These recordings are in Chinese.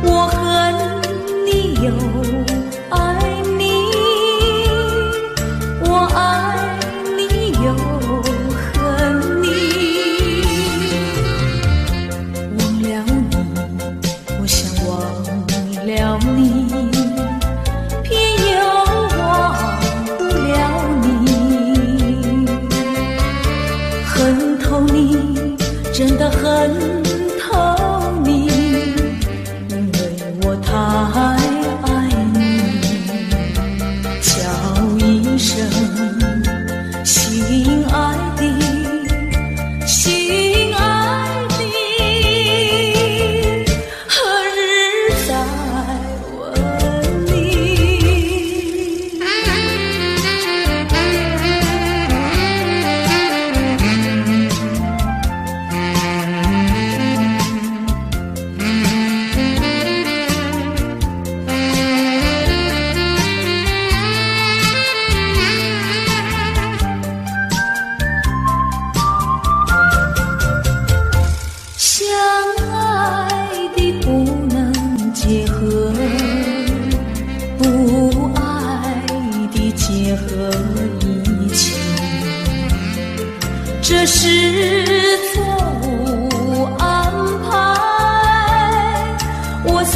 我恨你又爱你，我爱你又恨你。忘了你，我想忘了你，偏又忘不了你。恨透你，真的恨透你，因为我太爱你。叫一声心爱的，心爱的，何日再问你？相爱的不能结合，不爱的结合一起，这是错误安排，我死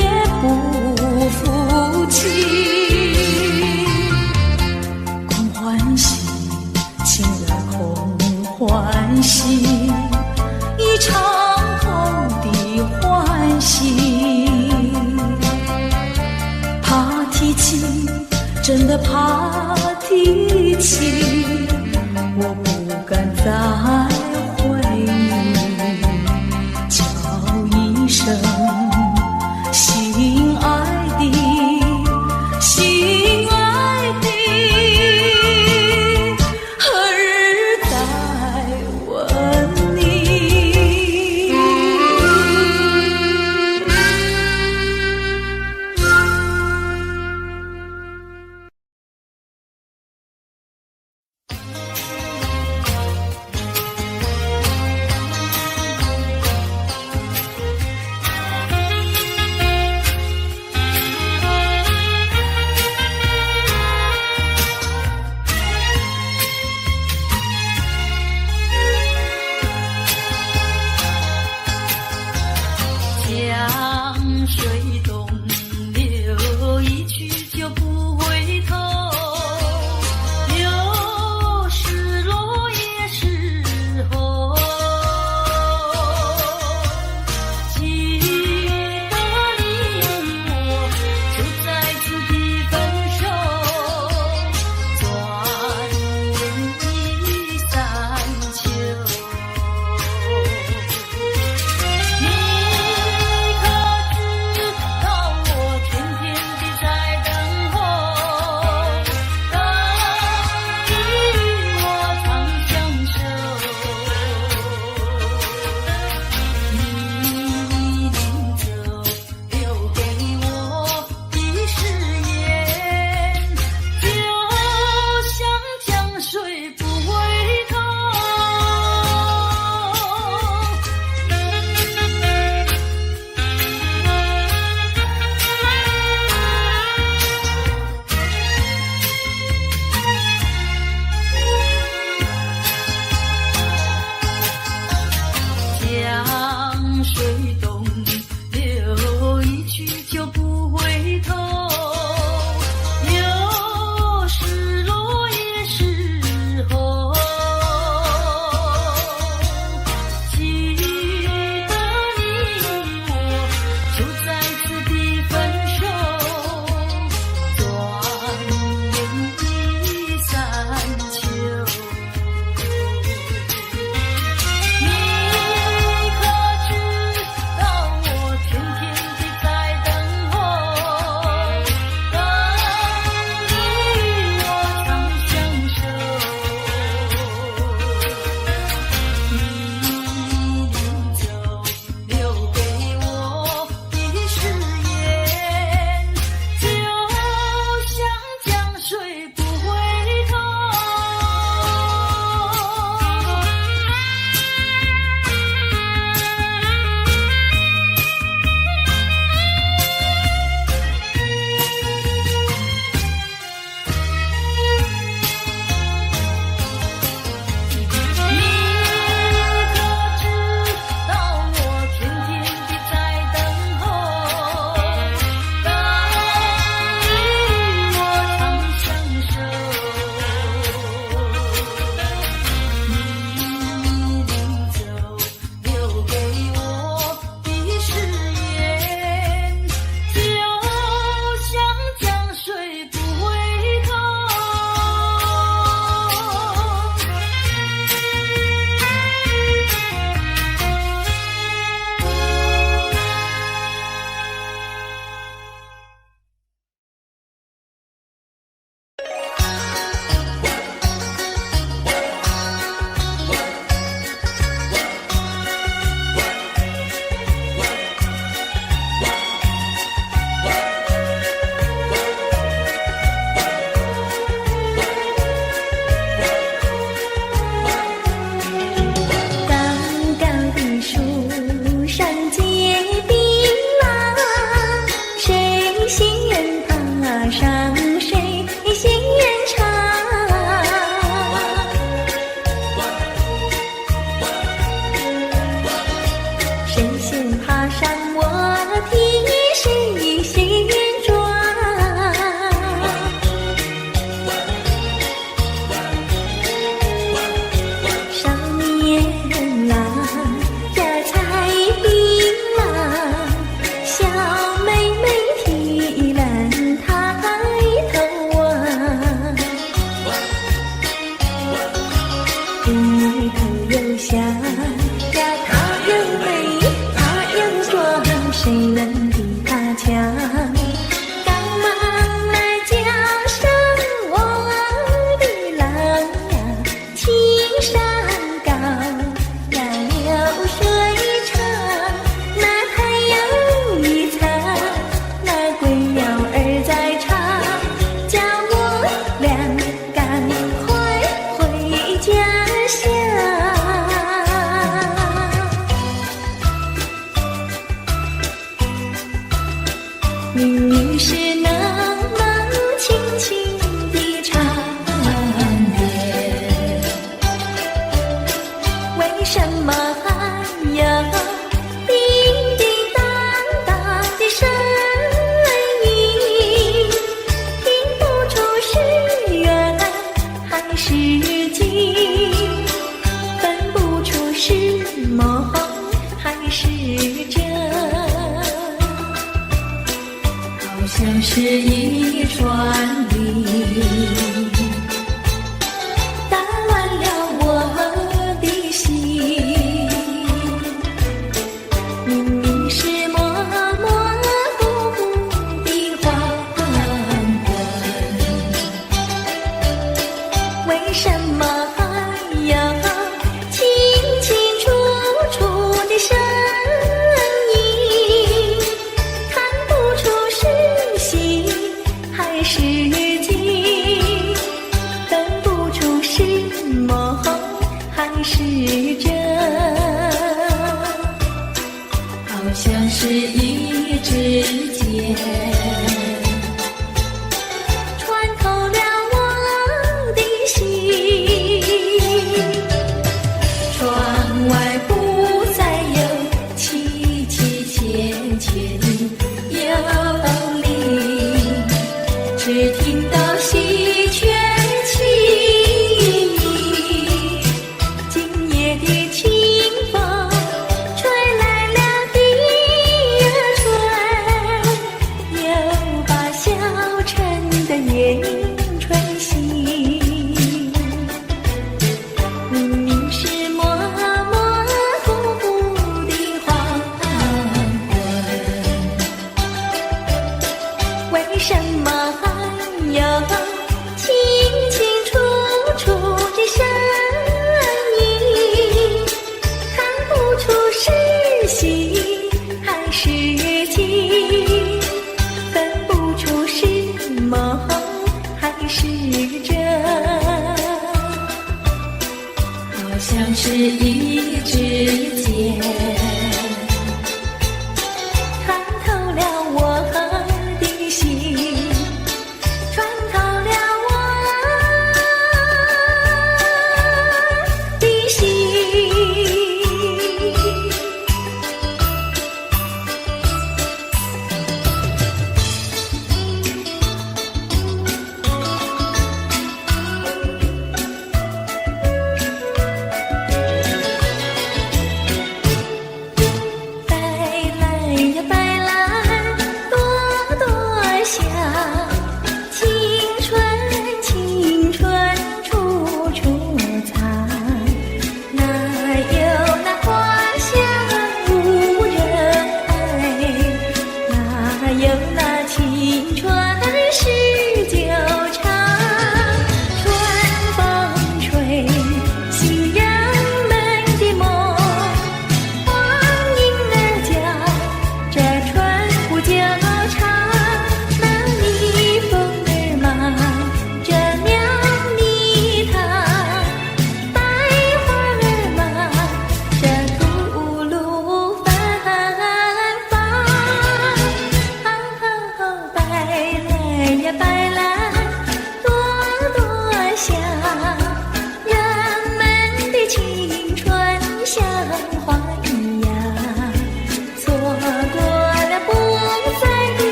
也不服气。空欢喜，情人空欢喜，一场空的欢喜。怕提起，真的怕提起，我不敢再回忆。叫一声心爱的，心爱的，何日再问你？江水东流，一去就不回头。有时落也时候，记得你我就在此地分手。转眼已三秋。你可知道能比他强。赶忙来叫声我的郎呀，青山高呀，流水长，那太阳一擦，那归鸟儿在唱，叫我俩赶快回家乡。明明是那么轻轻的长夜，为什么还有叮叮当当的声音？听不出是远还是近，分不出是梦还是真。好像是一串铃，打乱了我的心。明明是模模糊糊的黄昏，为什么还有清清楚楚的声音？看不出是喜还是惊，分不出是梦还是真。好像是一支箭穿透了我的心，窗外不再有凄凄切切的幽灵，只听到喜鹊轻吟。今夜的清风吹来了第二春，又把小城的烟吹醒。明明是模模糊糊的黄昏，为什么还有清清楚楚的声音？看不出是喜还是惊，分不出是梦还是真。好像是一支箭穿透了我的心，穿透了我的心。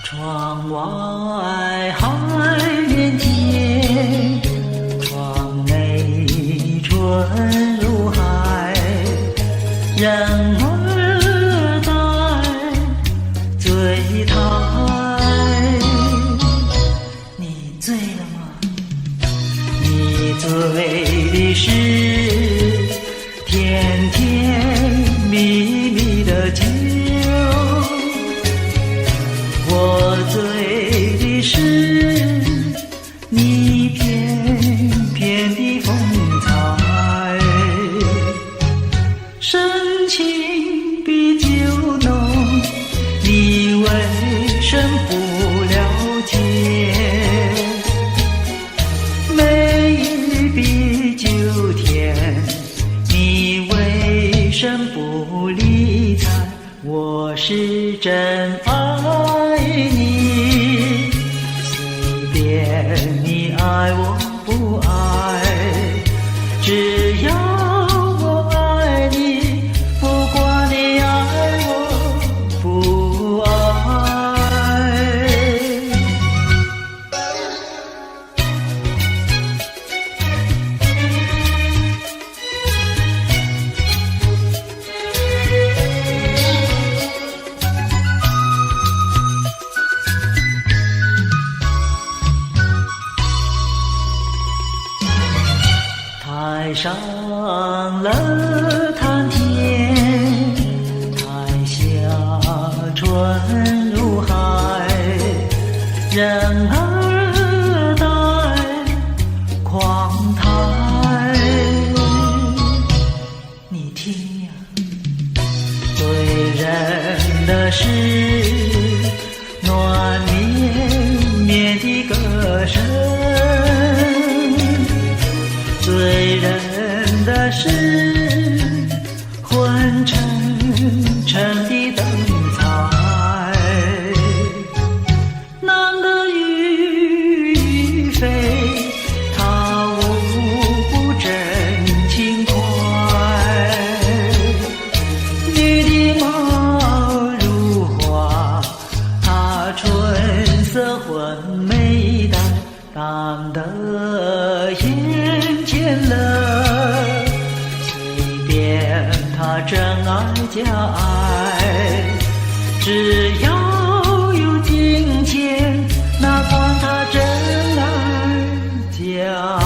窗外海连天，窗内春如海，人儿在醉台。你醉了吗？你醉的是甜甜蜜蜜的酒，我醉的是你翩翩的风采，深情比酒浓，你为什不了解？美玉比酒甜，你为什不理睬？我是真爱你，随便你爱我不爱，只要我爱你，不管你爱我不爱。台上了谈天，台下春如海，人儿在狂谈。你听呀，醉人的是暖绵绵的歌声，醉人的是昏沉沉的灯彩，男的欲飞，他无不真情怀，女的貌如花，她春色昏美淡，淡得眼前了，随便他真爱假爱，只要有金钱，哪管他真爱假爱。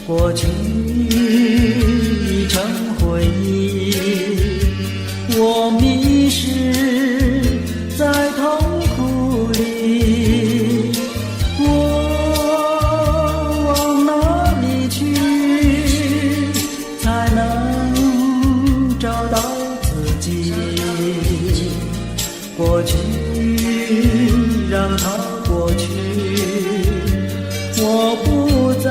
过去已成回忆，我迷失在痛苦里，我往哪里去才能找到自己？过去让它过去，我不再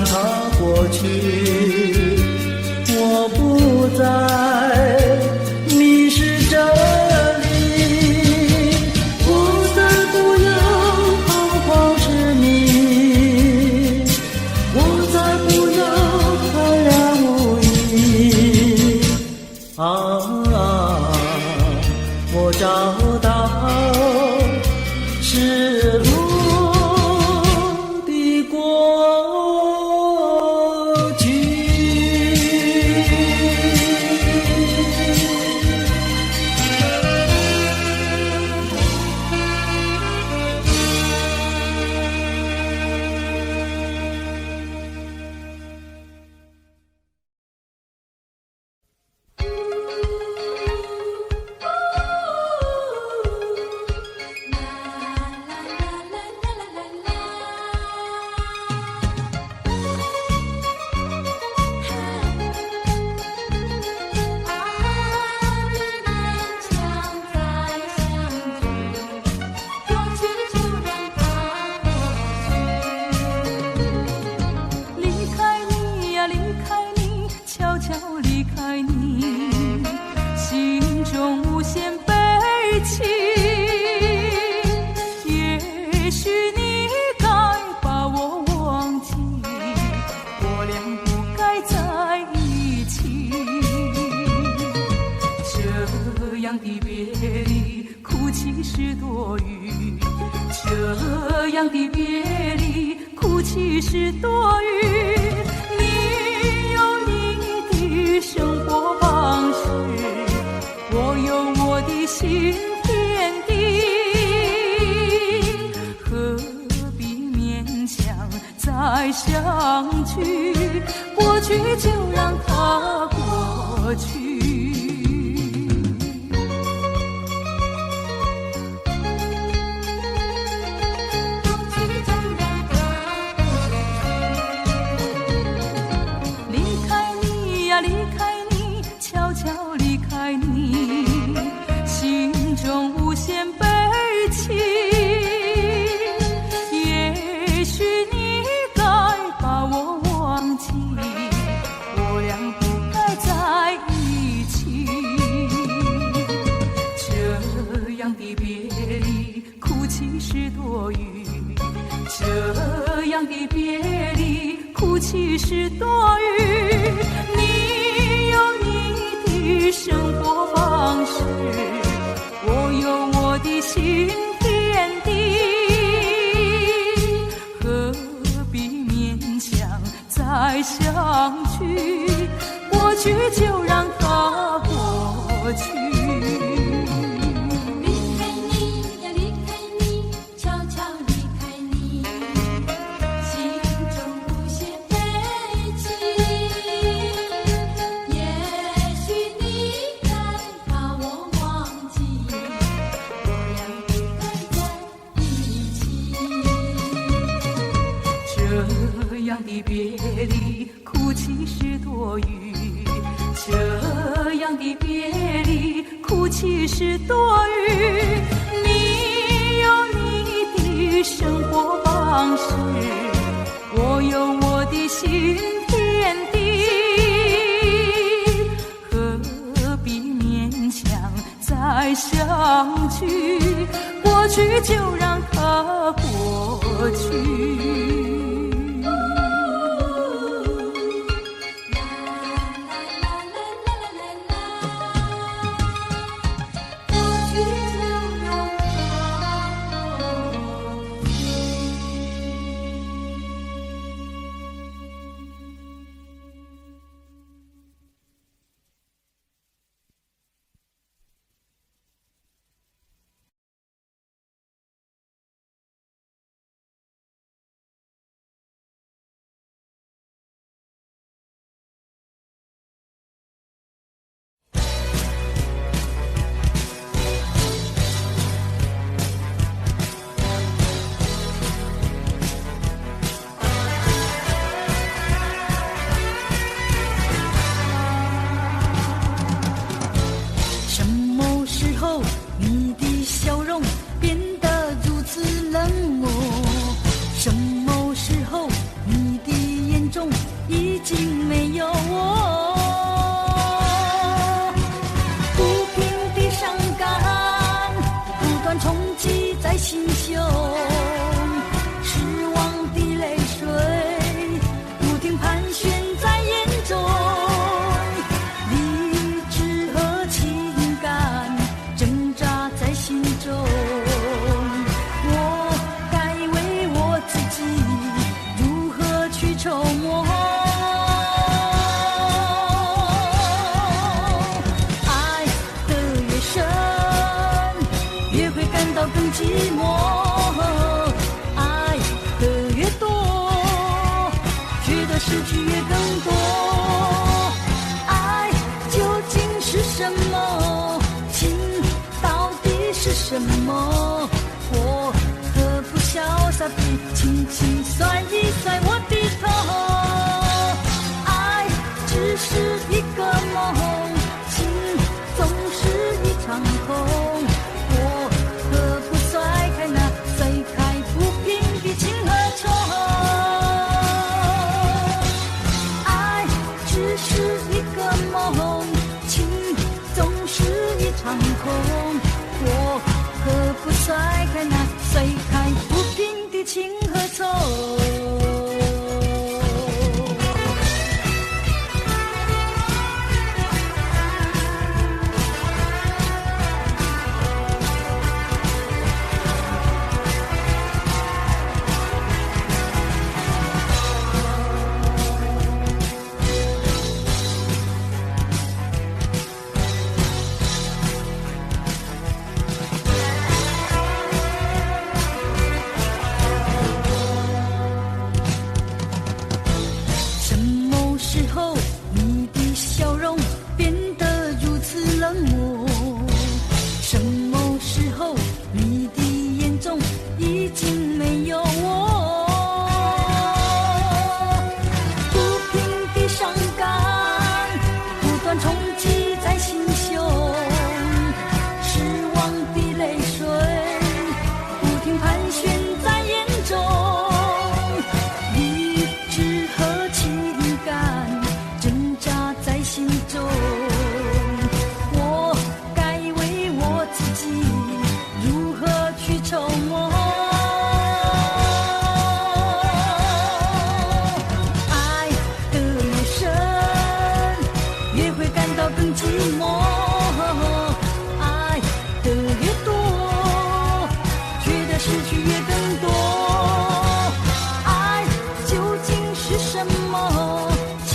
它过去。我不再迷失这里，我再不要彷徨痴迷，我再不要黯然无依。我找到失落的过去。是多余，这样的别离，哭泣是多余。你有你的生活方式，我有我的新天地，何必勉强再相聚？过去就让它过去。离开你，悄悄离开你，心中无限悲戚。也许你该把我忘记，我俩不该在一起。这样的别离，哭泣是多余。这样的别离，哭泣是多余。生活方式，我有我的新天地，何必勉强再相聚？过去就让它过去。这样的别离，哭泣是多余。这样的别离，哭泣是多余。你有你的生活方式，我有我的新天地，何必勉强再相聚？过去就让它过去。已经没有我。不平的伤感不断冲击在心胸，失望的泪水不停盘旋在眼中，理智和情感挣扎在心中。我该为我自己如何去筹谋？爱的越深，越会感到更寂寞。爱的越多，觉得失去越更多。爱究竟是什么？情到底是什么？我何不潇洒地轻轻甩一甩我的头？爱只是一个梦，情总是一场空。我何不甩开那甩开不平的情和仇？爱只是一个梦，情总是一场空。我何不甩开那甩开不平的情和仇？什么时候你的笑容变得如此冷漠？什么时候你的眼中已经没有我？不平的伤感不断冲击在心胸，失望的泪水不停盘旋在眼中，理智和情感挣扎在心中。我该为我自己如何去筹谋？爱的越深，越会感到更寂寞。爱的越多，觉得失去越更多。爱究竟是什么？情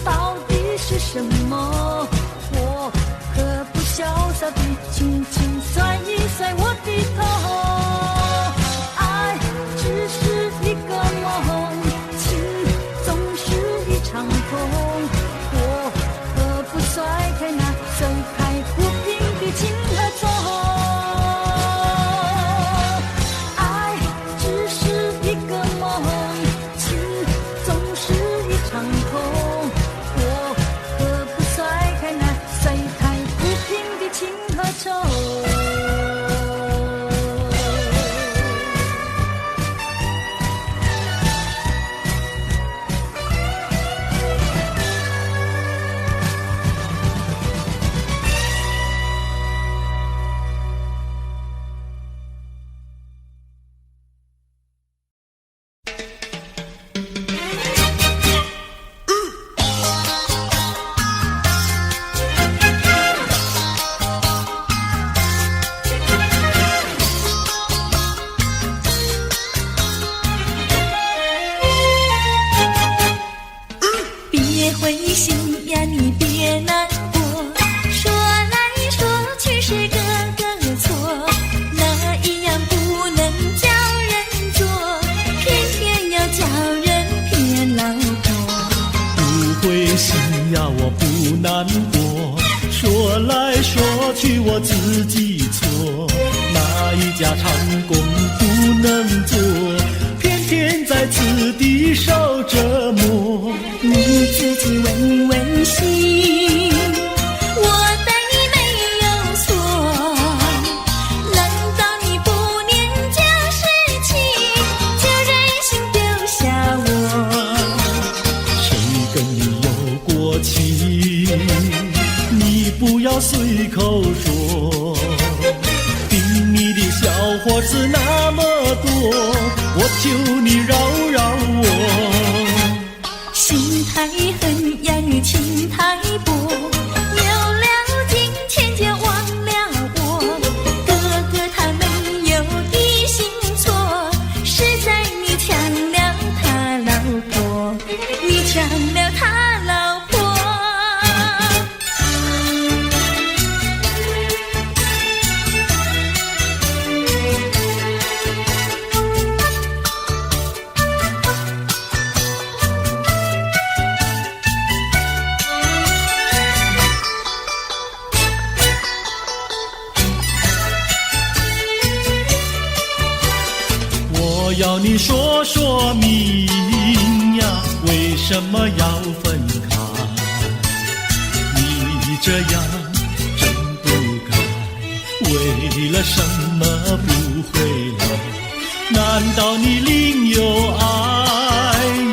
到底是什么？我何不潇洒地轻轻甩一甩我的头？爱只是一个梦，情总是一场空。我何不甩开那甩开不平的情和仇？爱只是一个梦，情总是一场空。我何不甩开那甩开不平的情和仇？别灰心呀，你别难过，说来说去是个个错，哪一样不能叫人做，偏偏要叫人骗老婆。不灰心呀，我不难过，说来说去我自己错，哪一家长工不能做，偏偏在此地受折磨。你自己问问心，我待你没有错，难道你不念旧事情，就忍心丢下我？谁要随口说。比你的小伙子那么多，我求你饶饶我。心太狠呀，情太薄，有了金钱就忘了我。哥哥他没有的心错，是在你抢了他老婆，你抢了他老婆。我要你说说明呀，为什么要分开？你这样真不该，为了什么不回来？难道你另有爱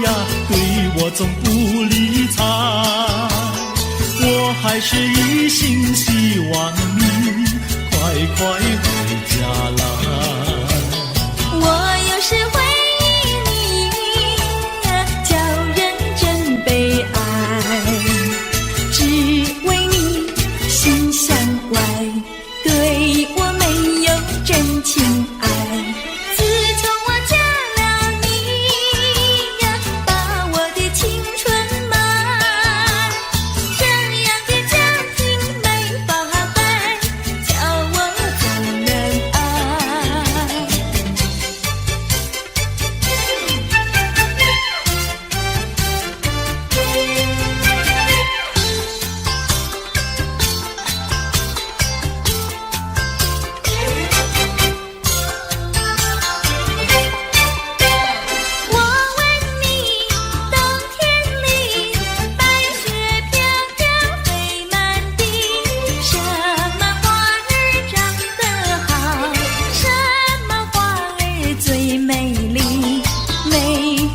呀？对我总不理睬，我还是一心希望你快快回家来。我有时回忆你呀，叫人真悲哀，只为你心向外，对我没有真情爱。自从我嫁了你呀，把我的青春埋，这样的家庭没法摆，叫我怎能爱？我问你，冬天里白雪飘飘飞满地，什么花儿长得好，什么花儿最美丽，美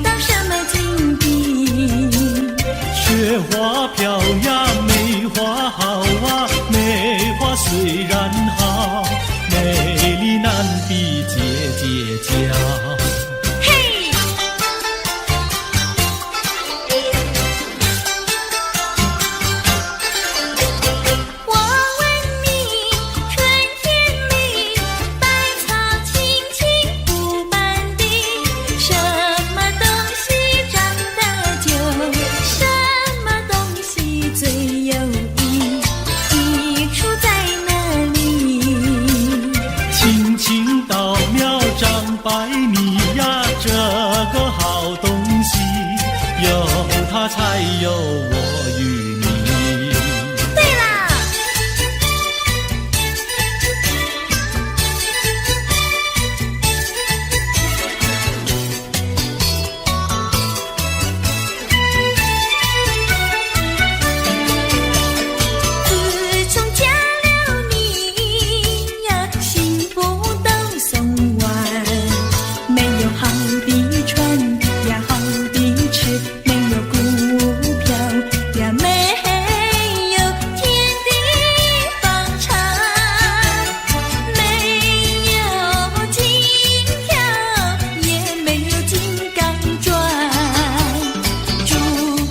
到什么境地？雪花飘呀，梅花好啊，梅花虽然好，美丽难比姐姐娇。嘿，我问你，春天里百草青青布满地，什么东西长得久，什么东西最有益，益处在哪里？青青稻苗长百米呀，这个好东西，有它才有我与你。对啦，自从嫁了你呀，幸福都送完，没有好的穿呀，好的吃，没有股票呀，没有天地房产，没有金条，也没有金刚钻，住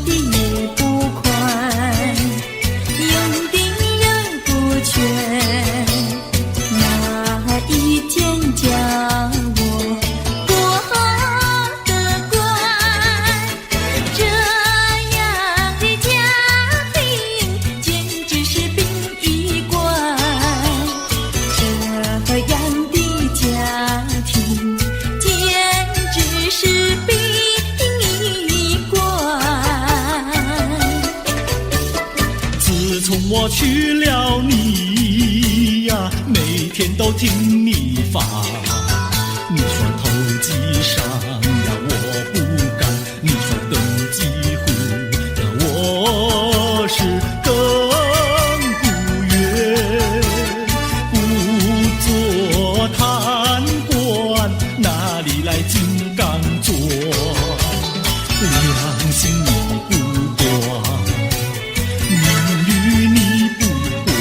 的也不宽，用的又不全，哪一天叫我过得惯？这样的家庭简直是殡仪馆，这样的家庭简直是殡仪馆。自从我娶了你呀，每天都听你发。你说投机商呀，我不干；你说登记户呀，我是更不愿。不做贪官，哪里来金刚座？良心你不管，名誉你不管。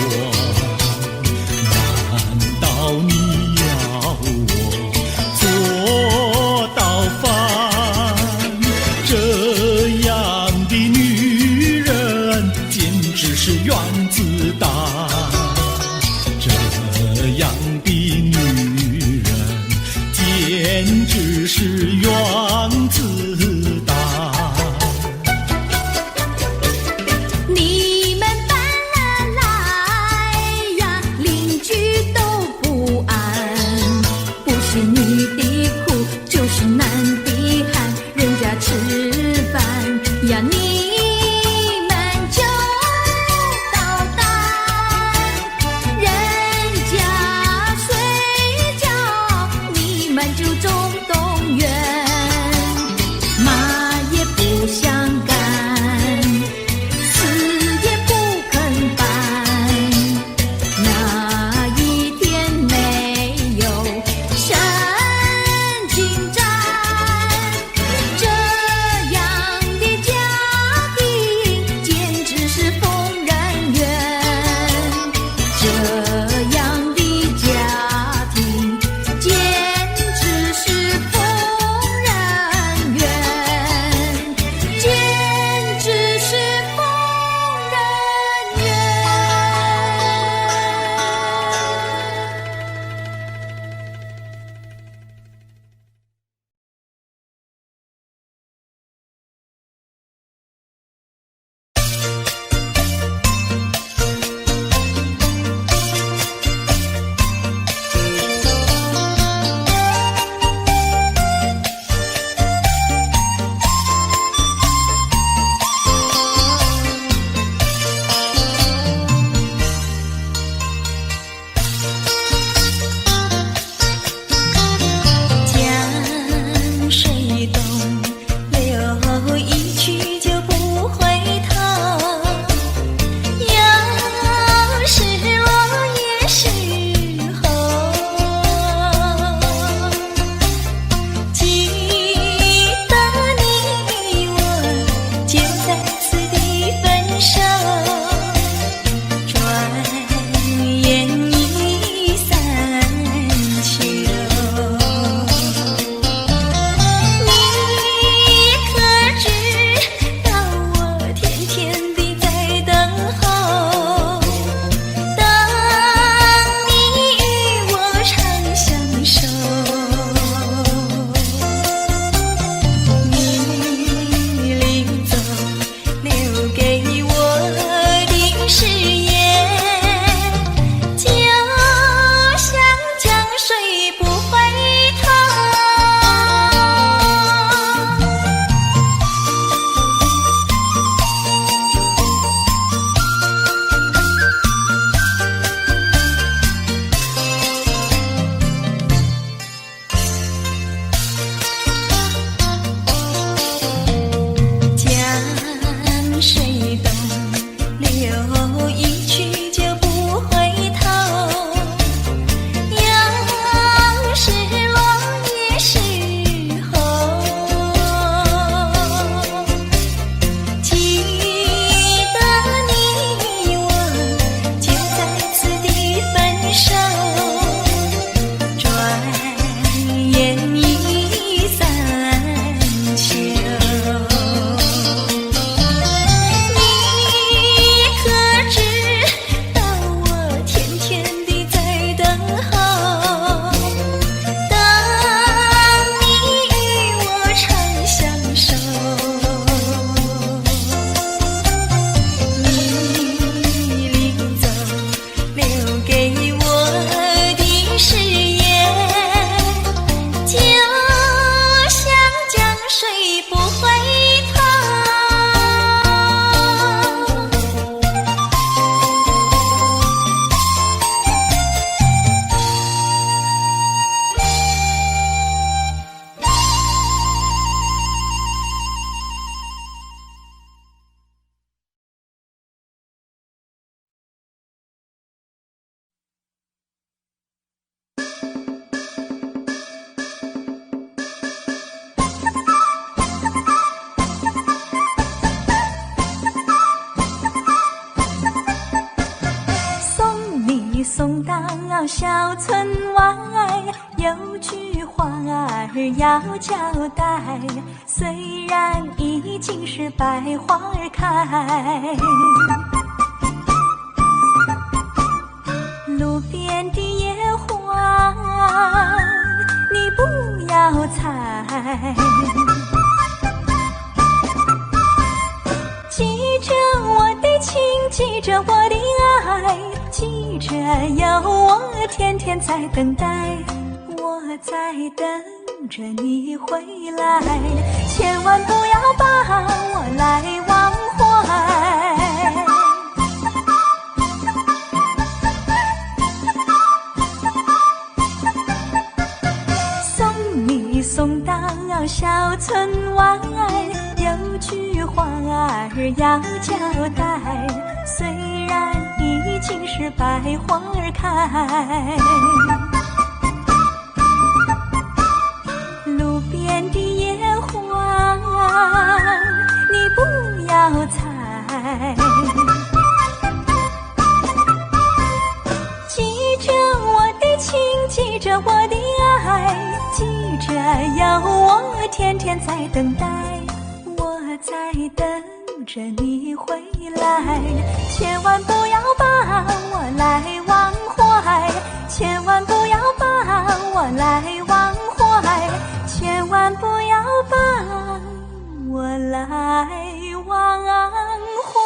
送到小村外，有句话儿要交代，虽然已经是百花儿开，路边的野花你不要采，记着我的情，记着我的爱，记着有我天天在等待，我在等着你回来，千万不要把我来忘怀。送你送到小村外，有句话儿要交代，虽然已经是百花儿开，路边的野花你不要采，记着我的情，记着我的爱，记着有我天天在等待，我在等着你回来，千万不要把我来忘怀，千万不要把我来忘怀，千万不要把我来忘怀。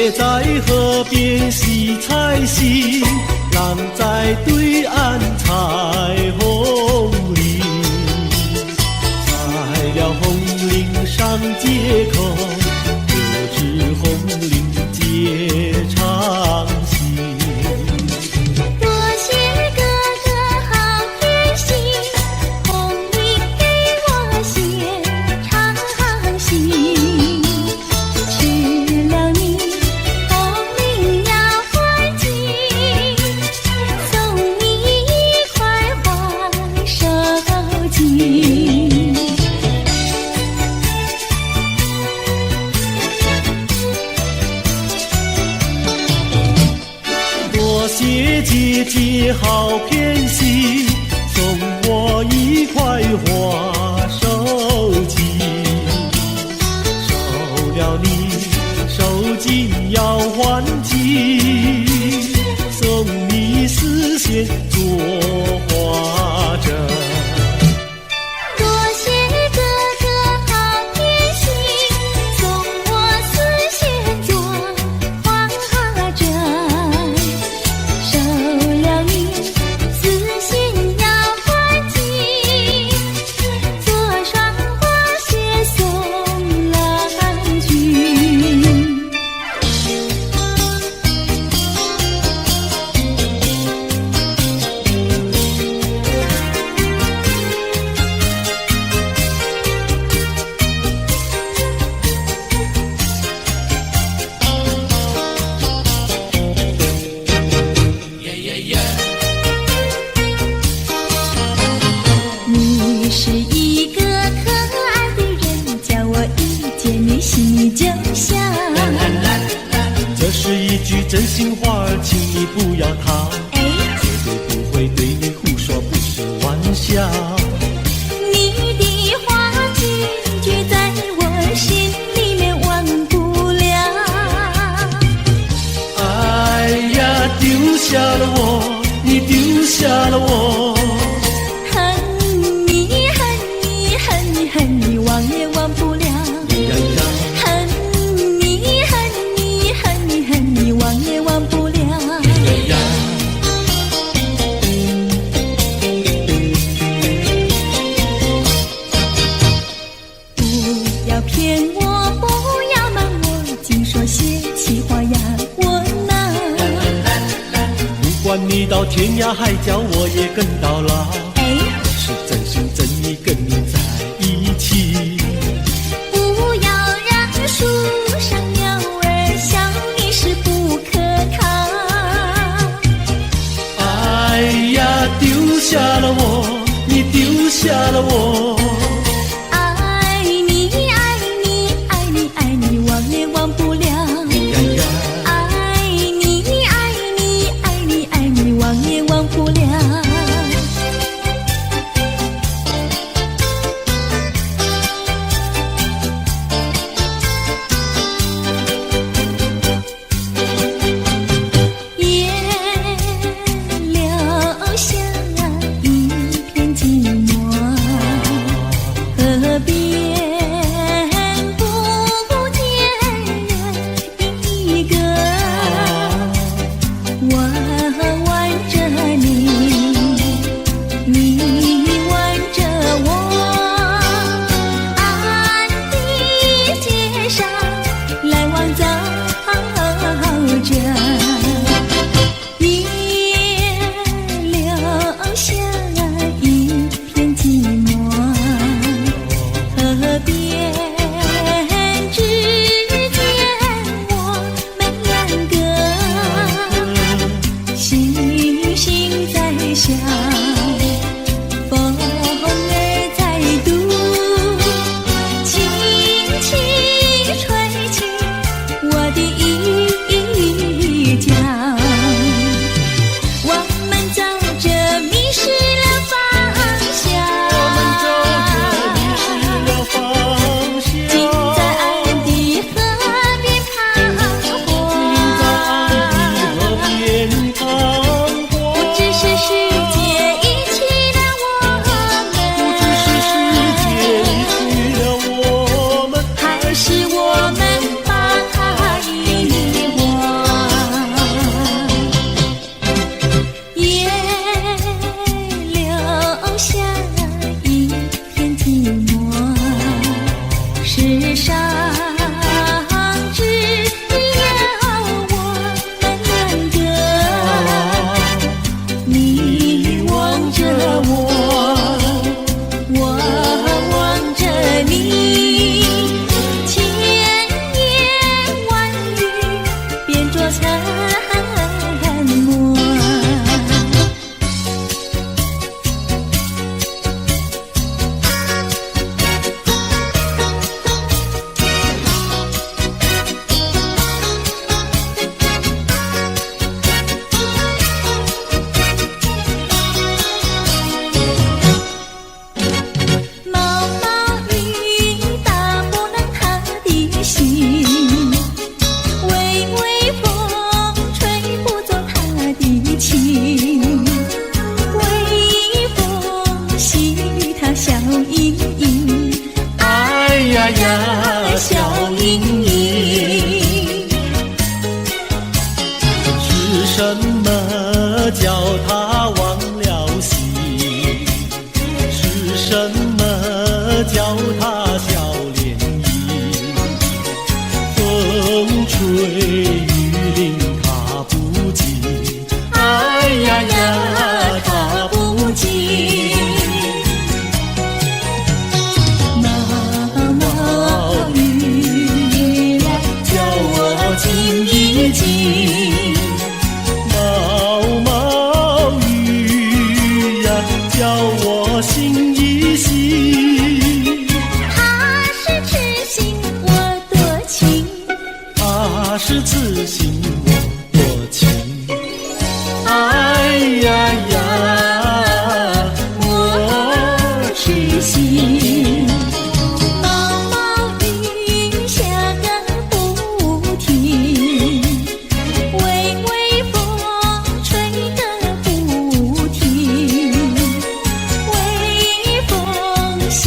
姐在河边洗菜洗，浪在对岸采红菱。采了红菱上街口，可知红菱结长情。多谢哥哥好偏心，红菱给我献长心。吃了你红菱要还金，送你一块黄手巾。多谢姐姐好偏心，送我一块花手巾。收了你手巾要还金，送你丝线做花针。多谢哥哥好偏心，送我丝线做花针。收了你丝线要还金，做双花鞋送郎君。你是一个可爱的人，叫我一见你心里就想。这是一句真心话，请你不要逃，哎，绝对不会对你胡说，不是玩笑。你的话句句在我心里面忘不了。哎呀，丢下了我，你丢下了我。恨你恨你恨你恨你忘也忘不了。呀呀，恨你恨你恨你恨你忘也忘不了。呀呀，不要骗我，不要瞒我，净说些气话呀我呐。不管你到天涯海角，我也跟到老。哎，是真心真意跟你在一起。不要让树上鸟儿笑你是不可靠。哎呀，丢下了我，你丢下了我。爱你爱你爱你爱你忘也忘不了。呀呀，爱你爱你爱你爱你忘也忘不了。也留下一片寂寞。小莹莹，哎呀呀，小莹莹，是什么叫她忘了形？是什么叫她笑脸迎？风吹雨淋她不记，哎呀呀，她不记。静一静，毛毛雨呀，叫我醒一醒。他是痴心我多情，他是痴心我多情。哎呀呀，我痴心。毛毛雨下个不停，微微风吹个不停，微风细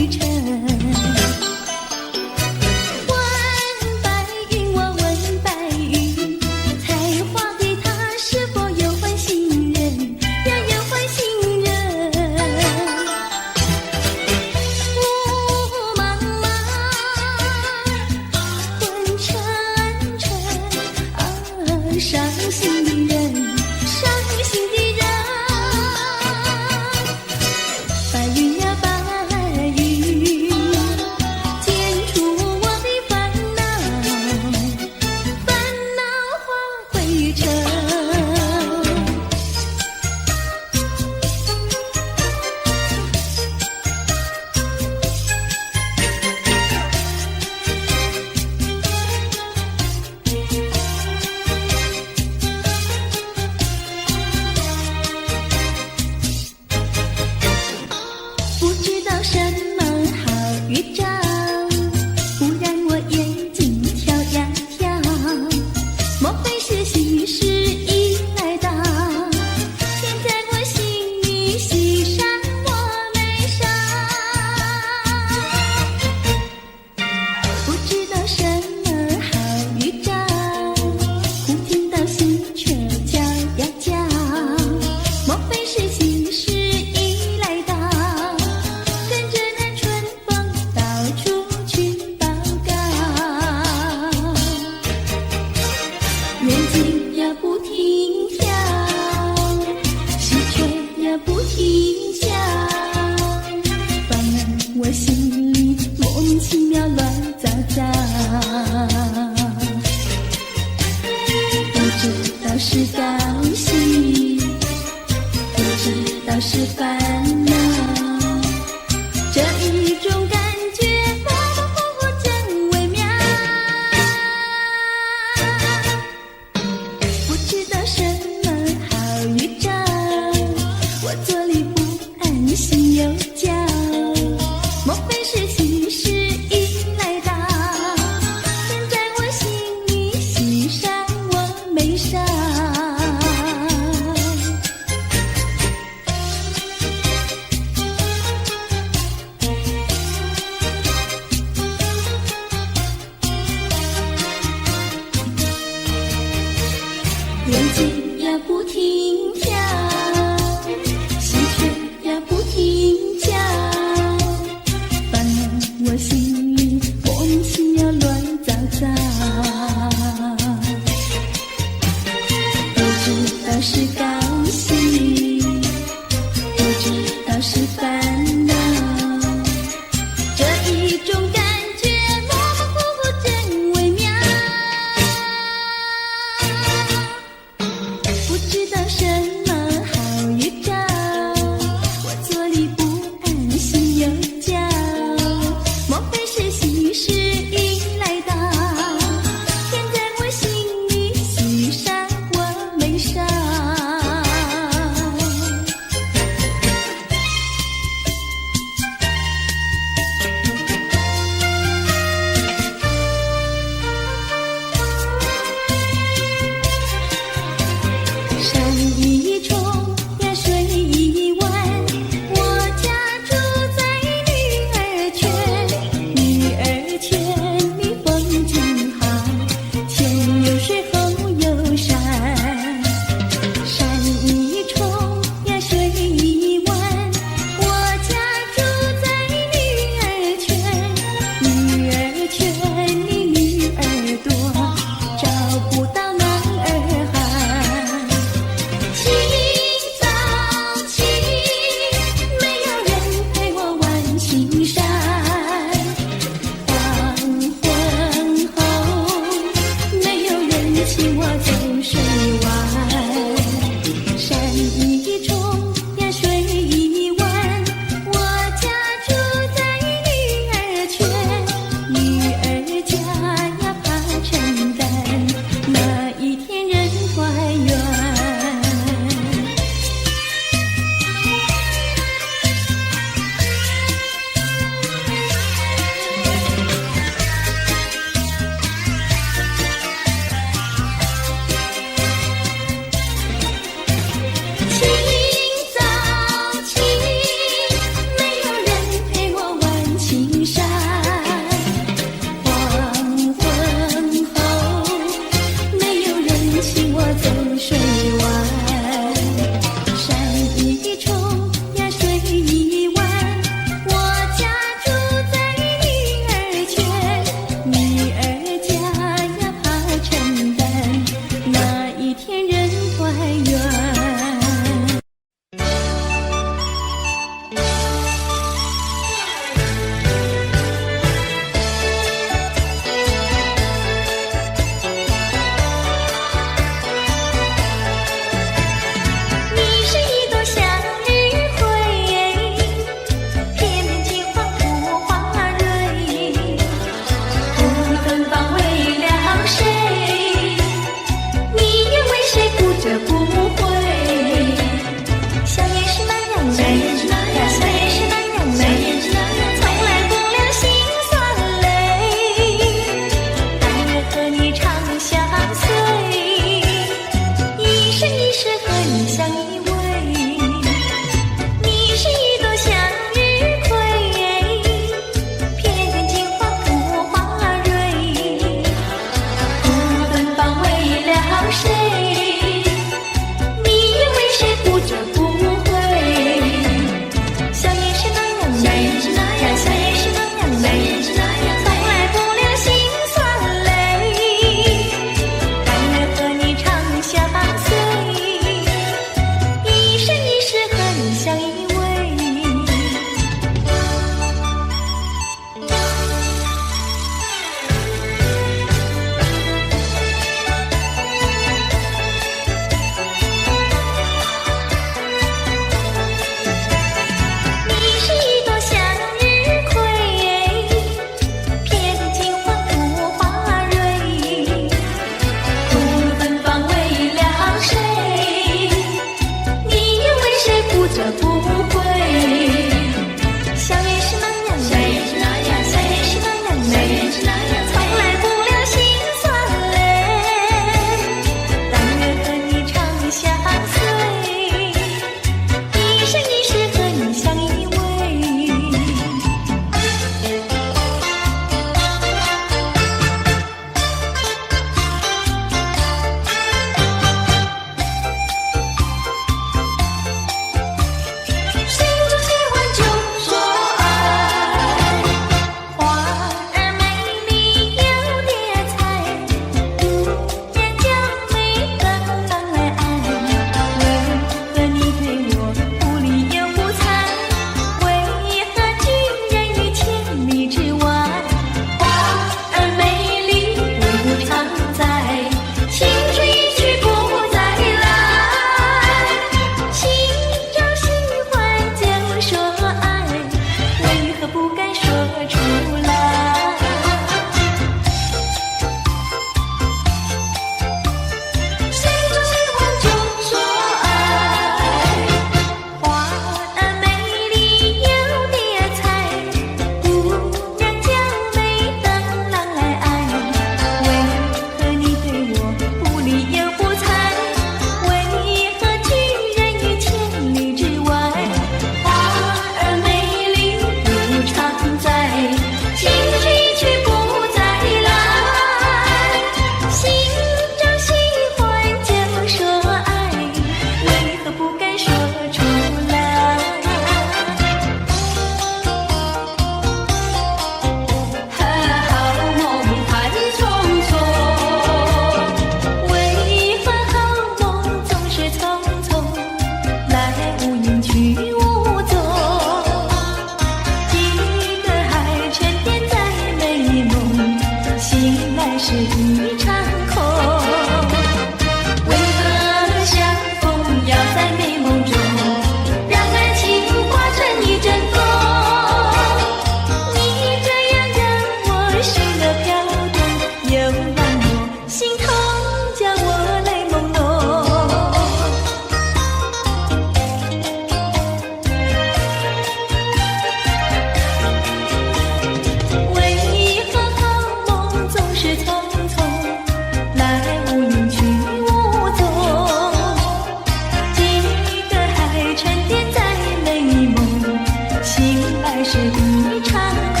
来时一场空。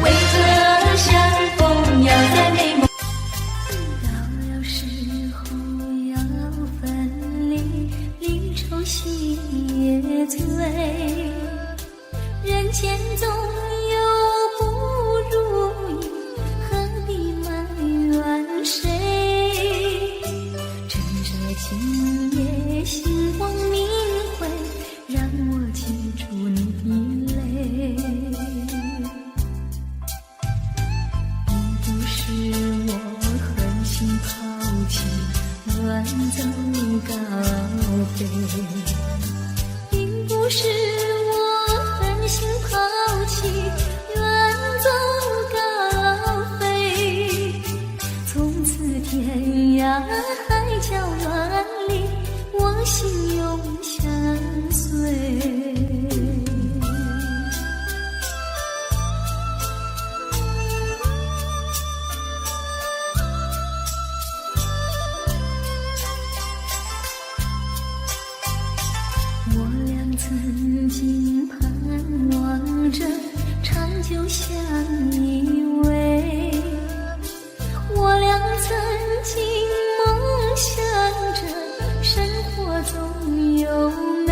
为何相逢要在美梦？到了时候要分离，离愁心也醉。人间总有不如意，何必埋怨谁？趁着今夜星光明辉，让我记住你的泪。并不是我狠心抛弃，乱走高飞，并不是我狠心抛弃，远走高飞。从此天涯海角万里，我心永相随。我俩曾经盼望着长久相依偎，我俩曾经梦想着生活总有美。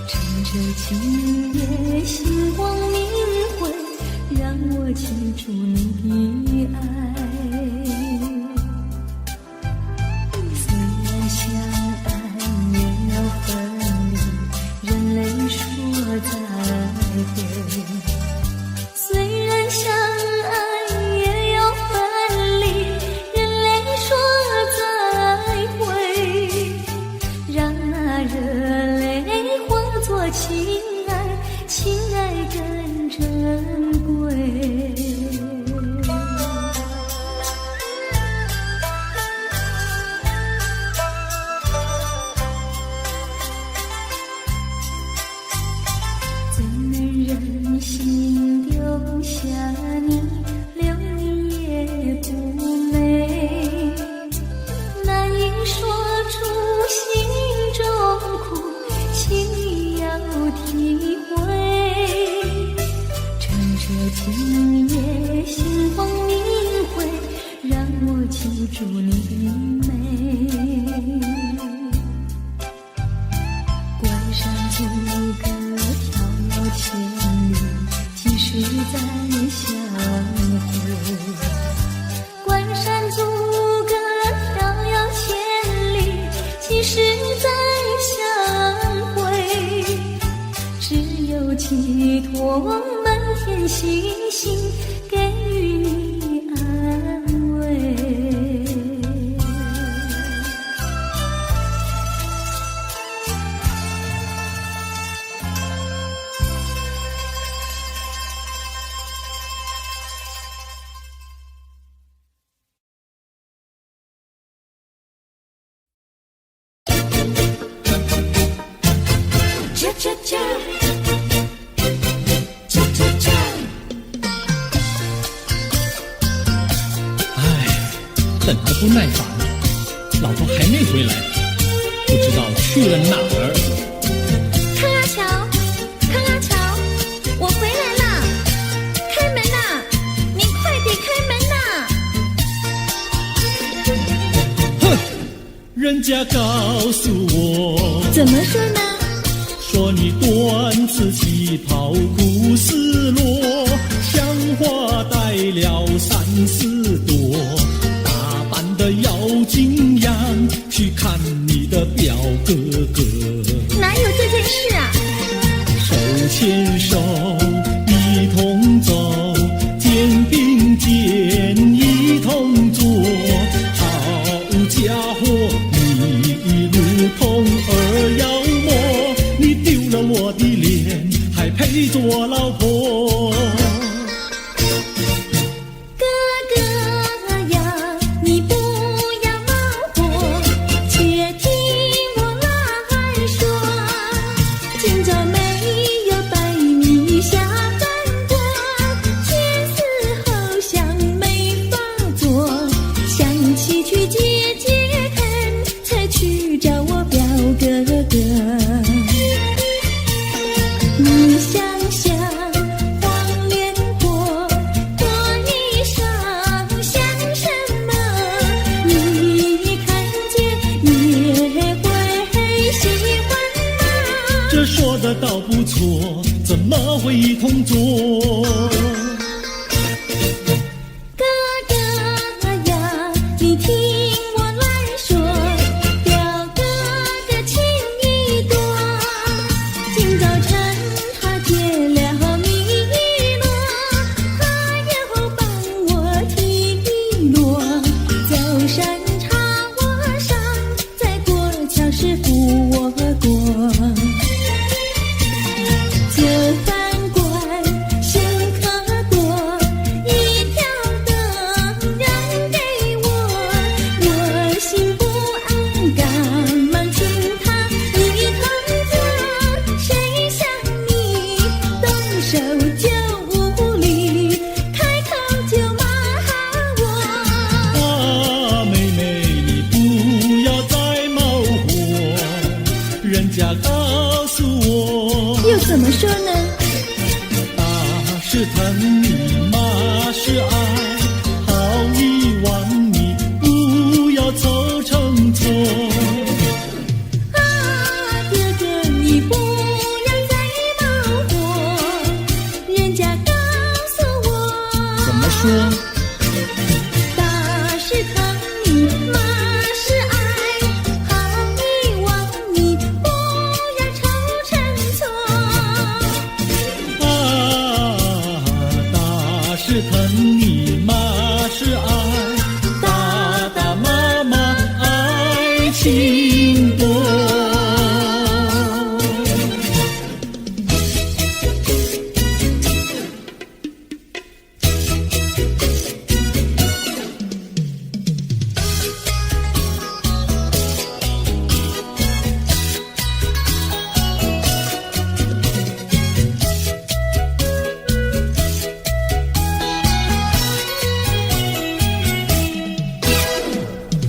趁着今夜星光明辉，让我记住你的爱。虽然相爱也要分离，人类说再会。虽然相爱也要分离，人类说再会。让那热泪化作情爱，情爱更珍贵。怎能忍心丢下你，留你也不美。难以说出心中苦，请你要体会。趁着今夜星光明辉，让我记住你的美。关山阻隔迢遥千里，即使再相会。关山阻隔迢遥千里，即使再相会。只有寄托满天星星，给予你安慰。cha cha cha cha cha cha。 等得不耐烦，老婆还没回来，不知道去了哪儿。康阿乔，康阿乔，我回来了，开门呐！你快点开门呐！哼，人家告诉我，怎么说呢？说你短次旗袍古丝罗，像花戴了3、4朵。的要景样去看你的表哥哥，哪有这件事啊？手牵手一同走，肩并肩一同坐。好家伙，你如同儿妖魔，你丢了我的脸，还配做老婆？你想想黄连果，果衣裳像什么？你看见也会喜欢吗？这说的倒不错，怎么会一同做？哥哥呀，你听我来说，表哥哥情意多。今早晨他结了米罗，他又帮我提箩，走山茶我上，再过桥是扶我过。就饭馆深刻过，一条灯让给我，我心不安，赶忙请他一同坐。谁想你动手就无理，开口就骂我。啊，妹妹，你不要再冒火，人家告诉我，又怎么说呢？打是疼你，骂是爱，好遗忘你，不要凑成错。啊，哥哥你不要再冒火，人家告诉我。怎么说？打是疼你，骂是爱，好遗忘你，不要凑成错。啊，打是疼你，骂是爱，打打骂骂爱情多。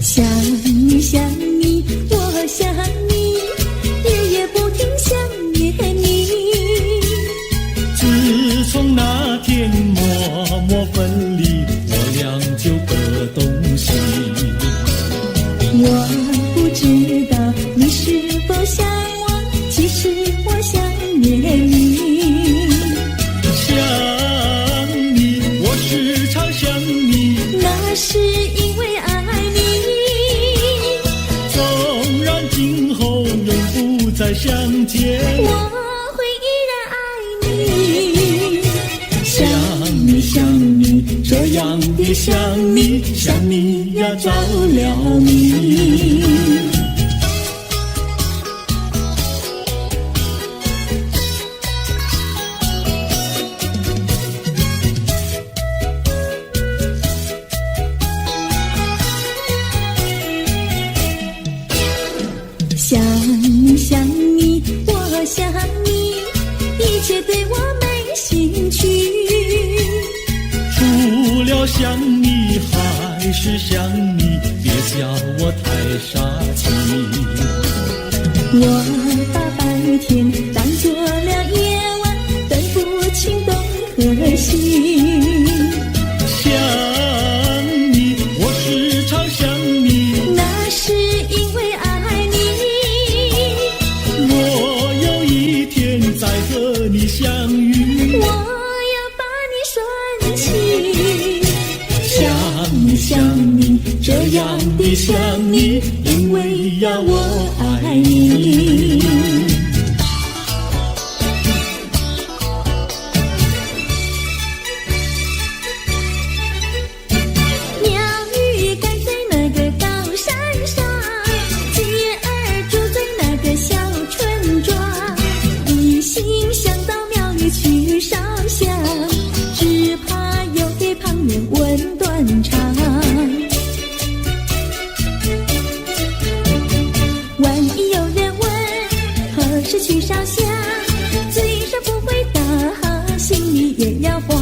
想你想你，我想你，夜夜不停想念你。自从那天默默分离，我俩就各东西。我不知道你是否想我，其实我想念你。想你，我时常想你，那是因为爱你。纵然今后永不再相见，我会依然爱你。想你想你，这样的想你，想你呀着了迷。想你想你，我想你，一切对我没兴趣。除了想你还是想你，别叫我太傻气。我把白天当作了夜晚，分不清东和西。想你，我时常想你，那是因为爱你。我有一天再和你相遇，我要把你拴起。想你想你，这样的想你，因为呀我爱你。鸟语盖在那个高山上，鸡儿住在那个小村庄。一心想到庙里去烧香，只怕又给旁人问断肠。万一有人问何时去烧香，嘴上不回答，心里也要慌。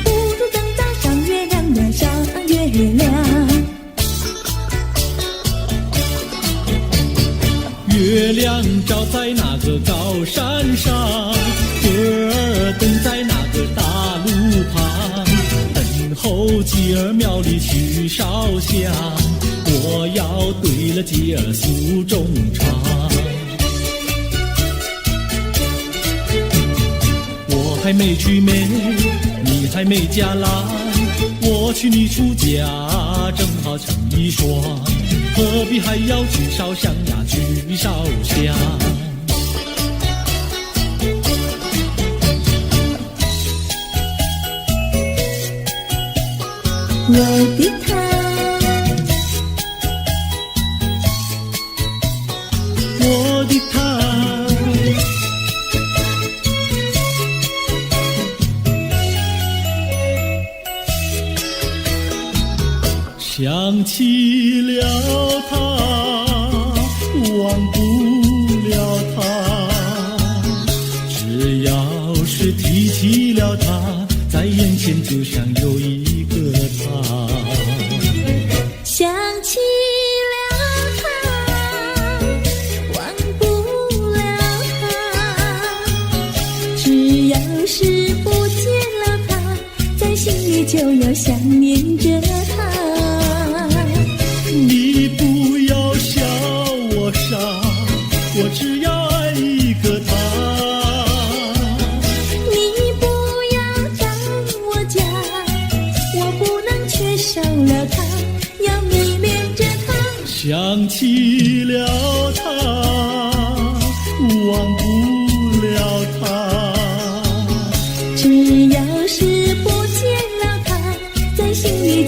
不如等到上月亮呀，上月亮。月亮照在那个高山上，鸡儿庙里去烧香，我要对了鸡儿诉衷肠。我还没娶妹，你还没嫁来，我娶你出嫁正好成一双，何必还要去烧香呀去烧香。我的他，我的他，想起了他，忘不了他，只要是提起了他，在眼前就像有一个他。想起了他，忘不了他，只要是不见了他，在心里就要想念着他。你不要笑我傻，我只要爱一个他。你不要当我假，我不能缺少了他，要迷恋着他。想起了他，忘不了他，只要是不见了他，在心里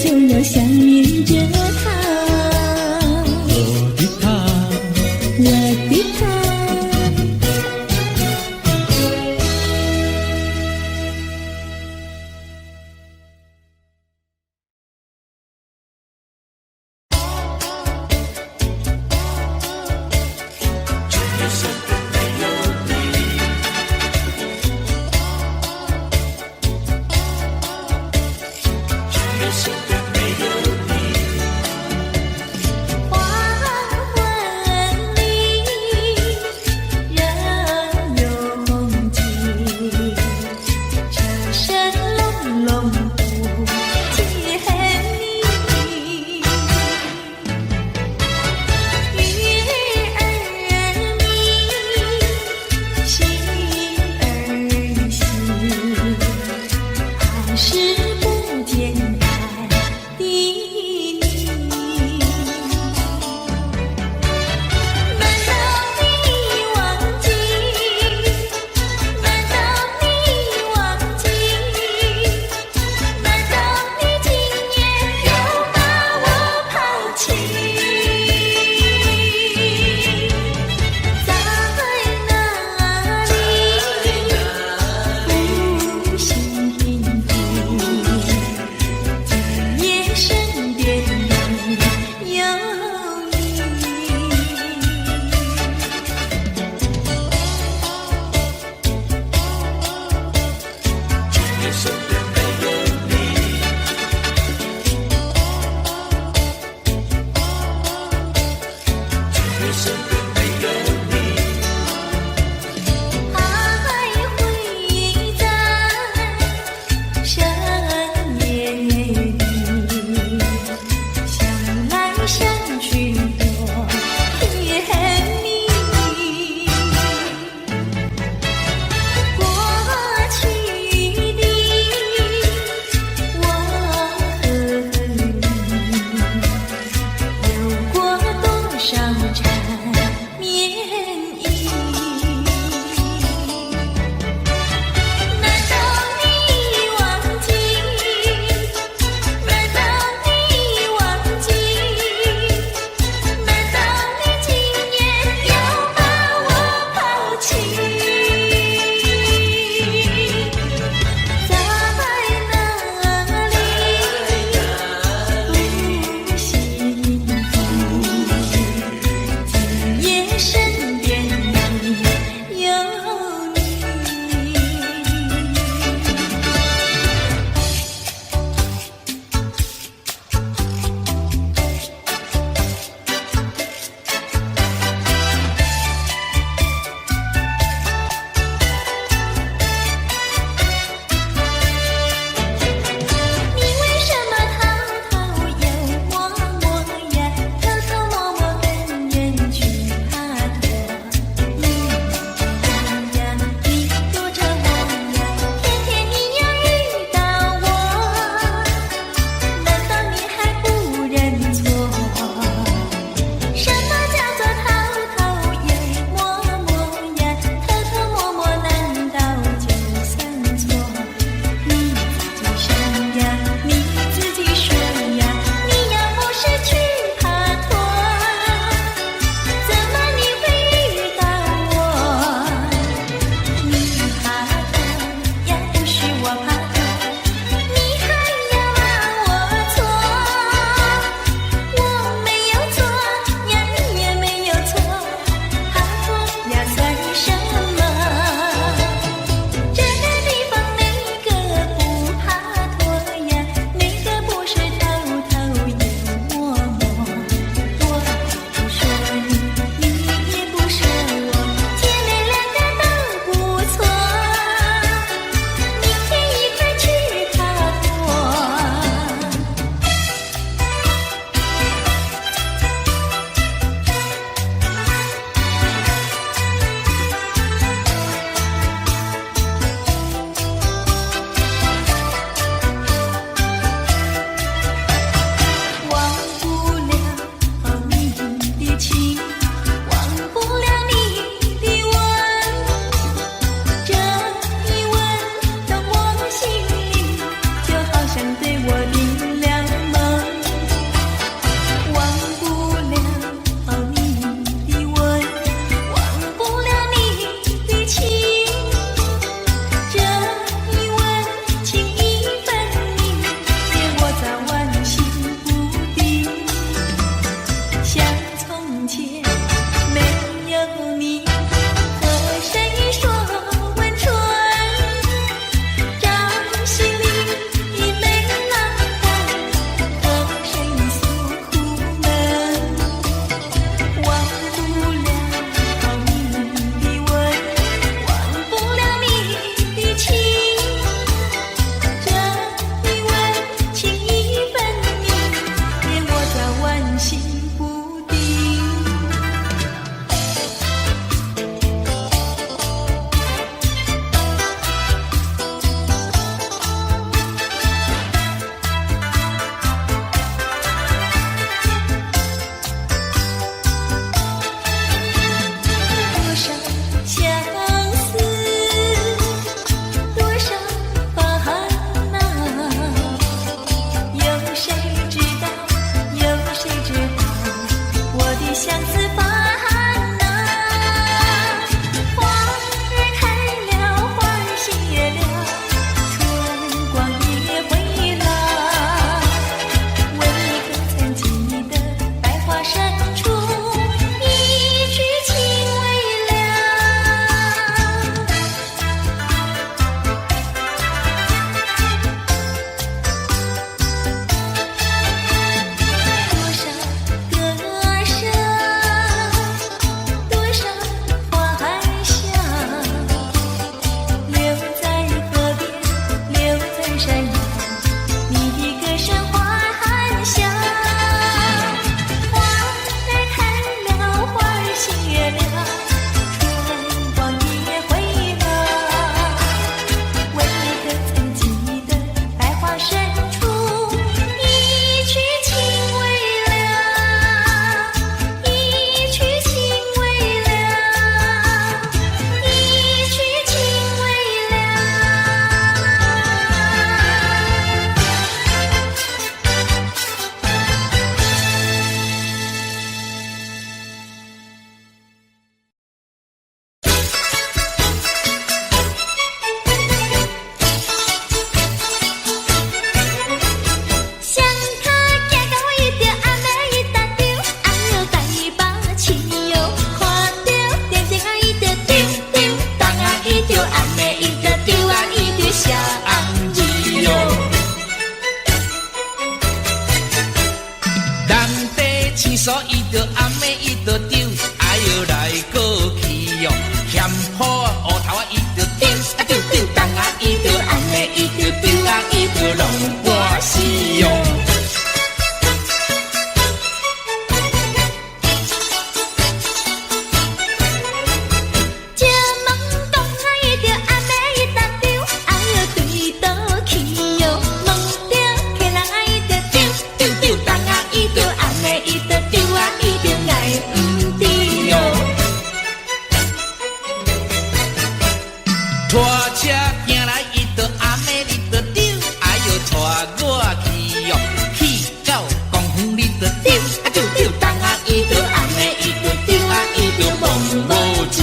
拖车行来伊就暗暝你就丢，哎哟带我去哦，去到公园你就丢，啊就丢，当啊伊就暗暝伊就丢，啊伊就忘无钱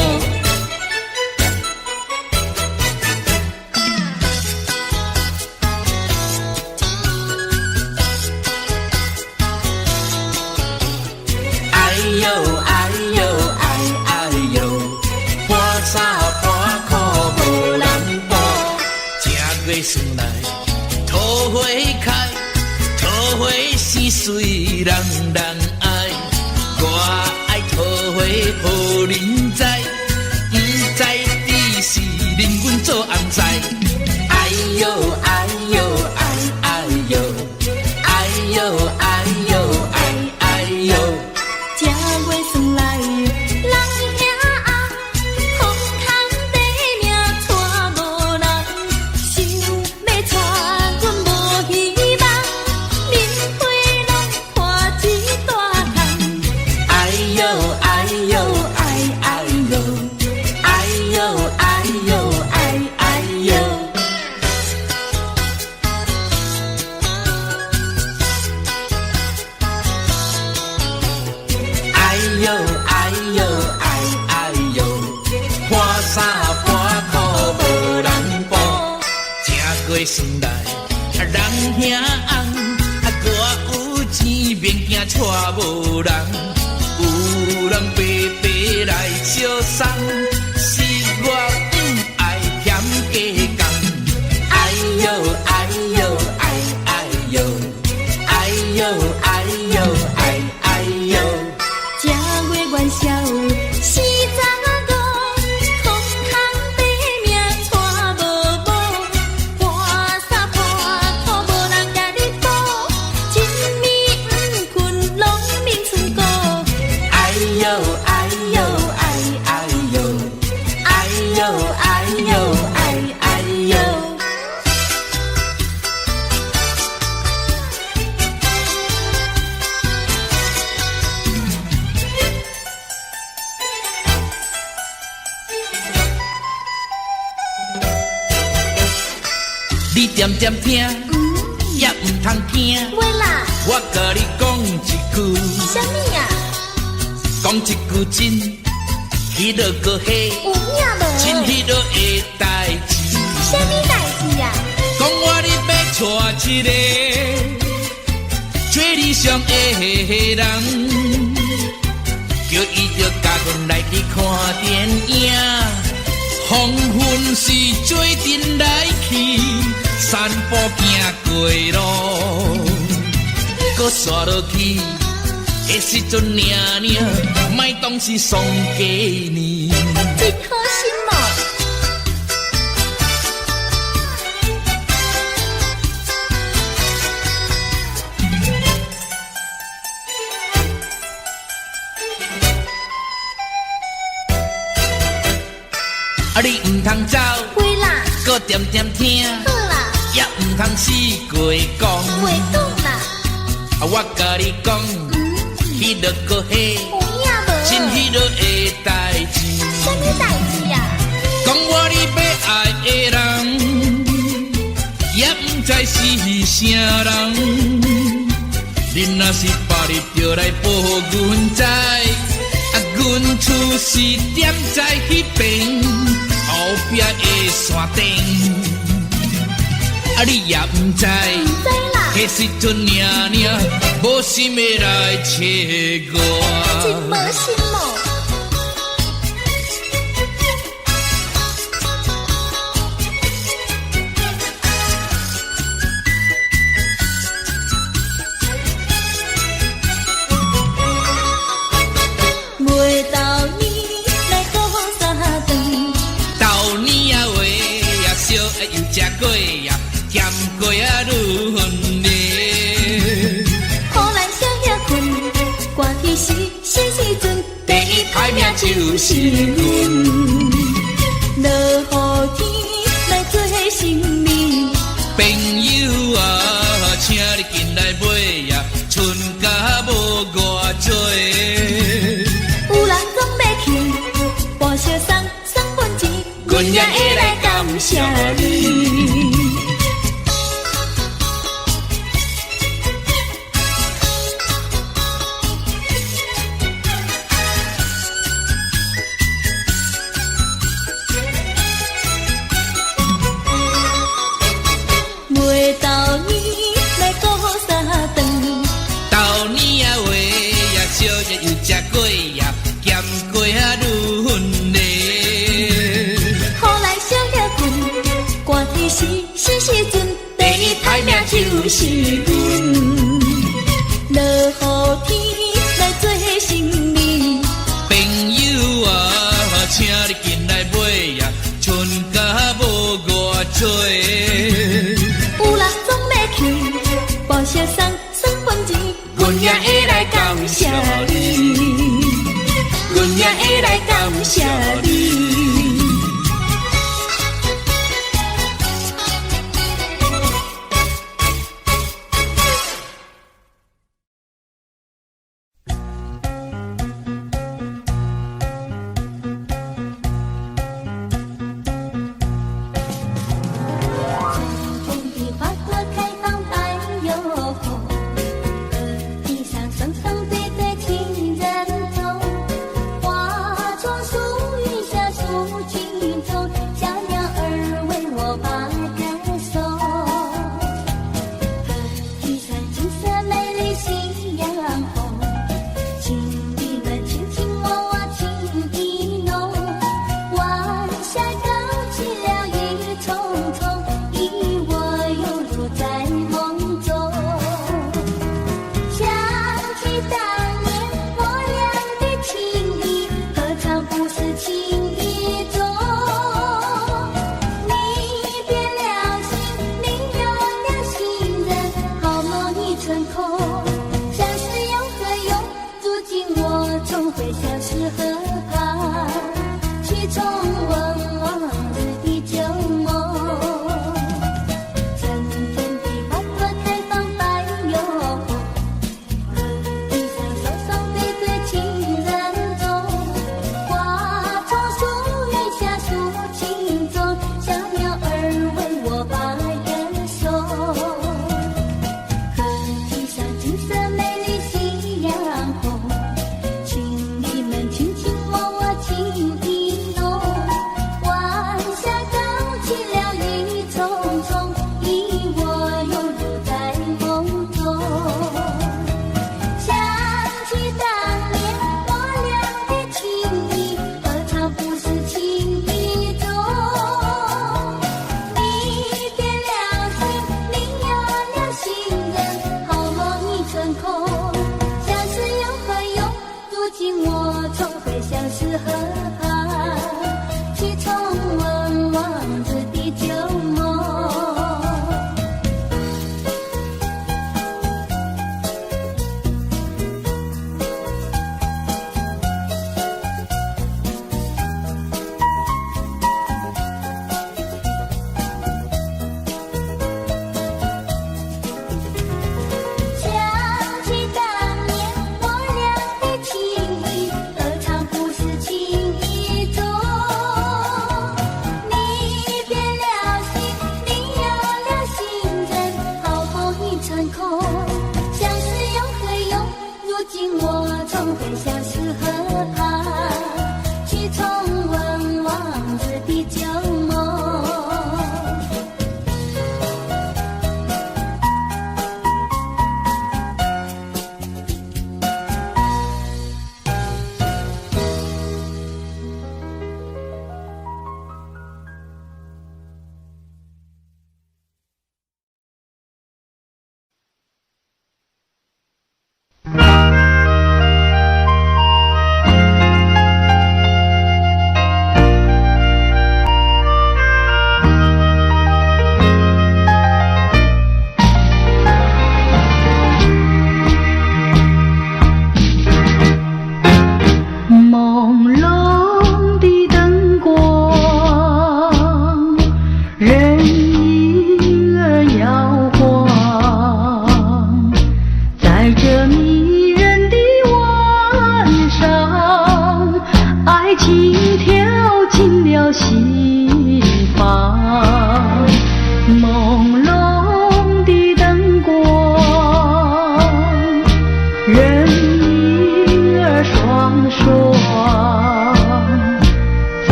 哦。哎呦哎呦哎哎呦，半衫半裤无人补，正月算来桃花开，桃花似水人人爱，我爱桃花予人知，不知只是令阮做红菜。哎呦哎呦哎哎呦，哎呦哎呦哎哎呦。正月算来，人兄红，风空地命带无人，想要带阮无希望，面皮拢看一大空。哎呦哎呦哎哎呦，哎呦哎呦哎哎呦。哎呦哎呦哎哎呦，半衫半裤无人补，正月算来人兄红，我有钱免惊带无人，有人白白来相送，是我不爱嫌加工。哎呦哎呦哎哎呦，哎呦哎呦哎哎呦。正月元宵四十五，风空地命带无补，半衫半裤无人甲你补，一暝不困拢眠春鼓。哎呦哎呦哎哎呦，哎呦哎呦哎哎呦。你点点听，也唔通惊。话啦，我甲你讲一句，啥物啊？讲一句真，迄落个嘿，有影无？真迄落的代志。啥物代志啊？讲我你要娶一个最理想的人，叫伊着甲阮来去看电影，黄昏时做阵来去，散步行过路，搁刷落去的时阵领领，莫当是送给你。真好心哦！啊，你唔通走，话啦，搁点点听，好啦，也唔通死过讲。话讲啦，啊，我甲你讲，迄落个嘿，有影无？真迄落的代志。啥物代志啊？讲我你要爱的人，也唔知是啥人。你若是别日就来报阮知，啊，阮厝是点在迄边后壁的山顶。啊，你也唔知，唔知啦，迄时阵领领，无心要来找真我。无心哦。每到年来过三顿，豆年啊话呀烧啊又食过呀，咸过啊愈远咧。互咱少遐困，寒天时啥时阵？第一歹命就是阮。落雨天来做生命，朋友啊，请你进来买呀，春假无偌多。有人讲要去，跋小送送份钱，阮也会来感谢你。每到年来过三顿，到年啊话呀，烧日又食过呀，咸过啊愈芬丽。雨来烧了困，寒天时阵，第一歹命就是阮。落雨天来做生理，朋友啊，请你进来买呀，春甲无偌多。有人总要去，报销送份钱，阮也会来感谢你，阮也会来感谢你。春的花朵开放般诱惑，地上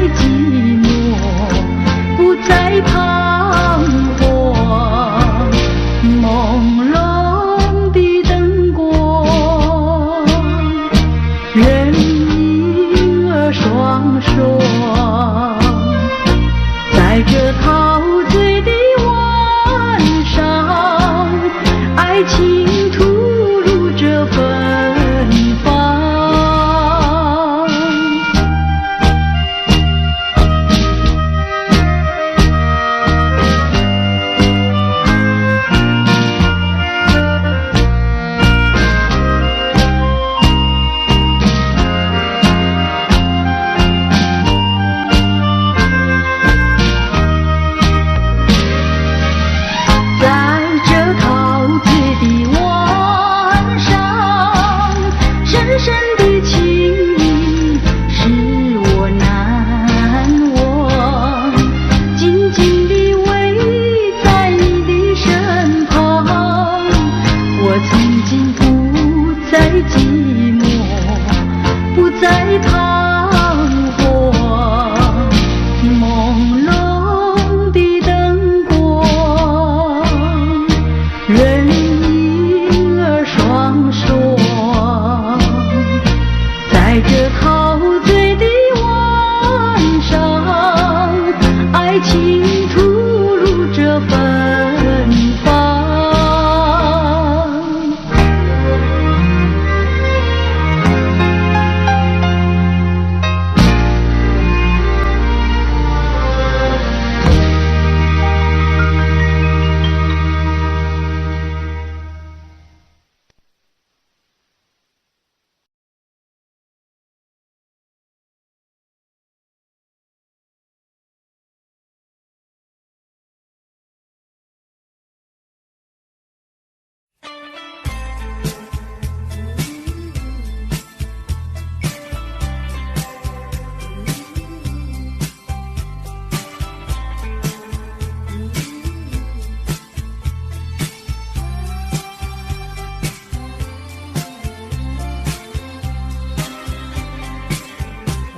寂寞，不再彷徨。朦胧的灯光，人影儿双双，在这陶醉的晚上，爱情吐露着芬芳。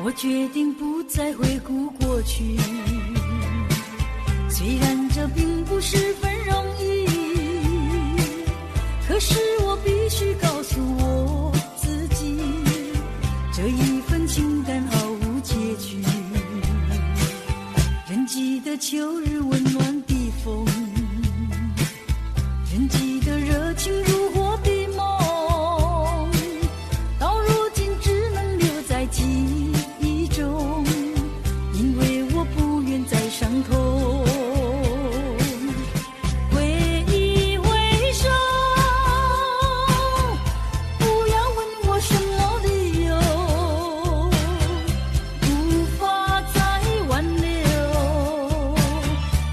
我决定不再回顾过去，虽然这并不十分容易，可是我必须告诉我自己，这一份情感毫无结局。人记得秋日温暖的风，人记得热情如火的梦，到如今只能留在记忆中，因为我不愿再伤痛。挥一挥手，不要问我什么理由，无法再挽留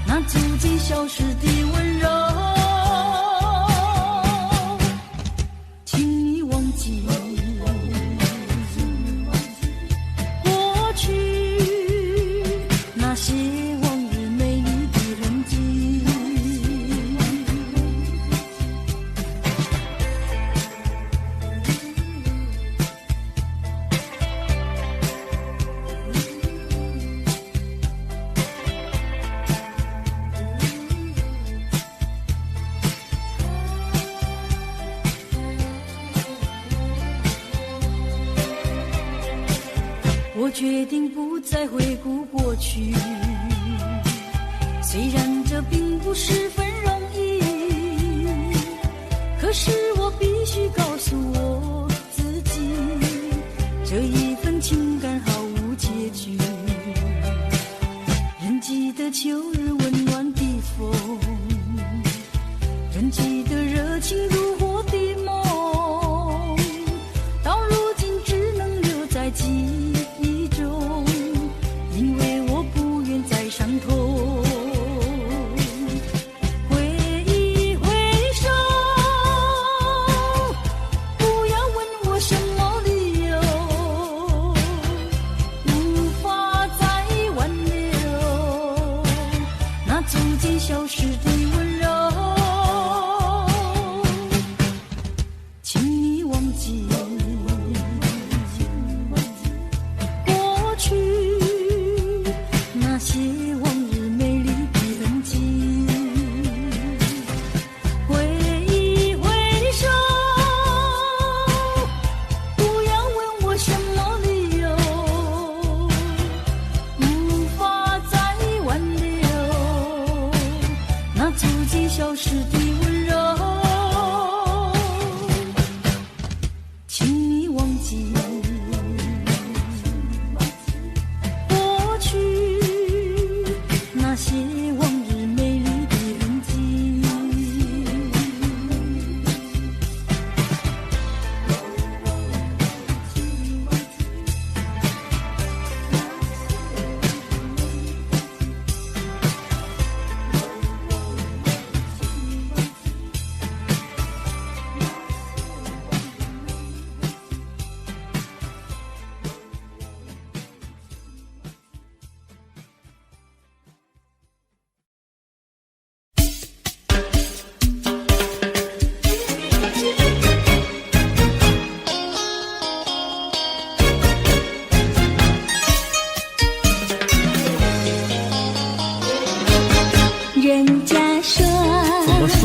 那逐渐消失的温柔。请你忘记过去那些往日美丽的痕迹。我决定不再回顾过去，虽然这并不十分容易，可是我必须告诉我自己，这一份情感毫无结局。人记得秋日温暖的风，人记得热情如火的梦，到如今只能留在记忆中，因为我不愿再伤痛。挥一挥手，不要问我什么理由，无法再挽留那逐渐消失的温柔。请你忘记过去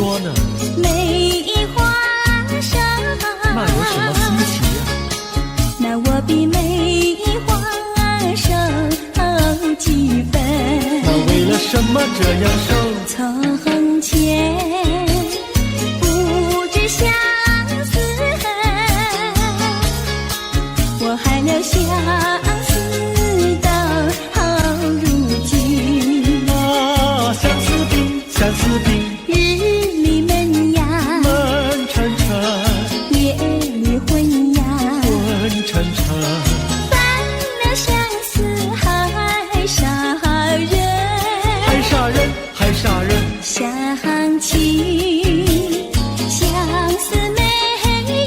说呢？梅花上，那有什么稀奇呀？那我比梅花瘦几分。那为了什么这样瘦？从前不知相思恨，我还留相思到如今。啊，相思病，相思病，日里闷呀，闷沉沉，夜里昏呀，昏沉沉。犯了相思还杀人，还杀人，还杀人。想起相思没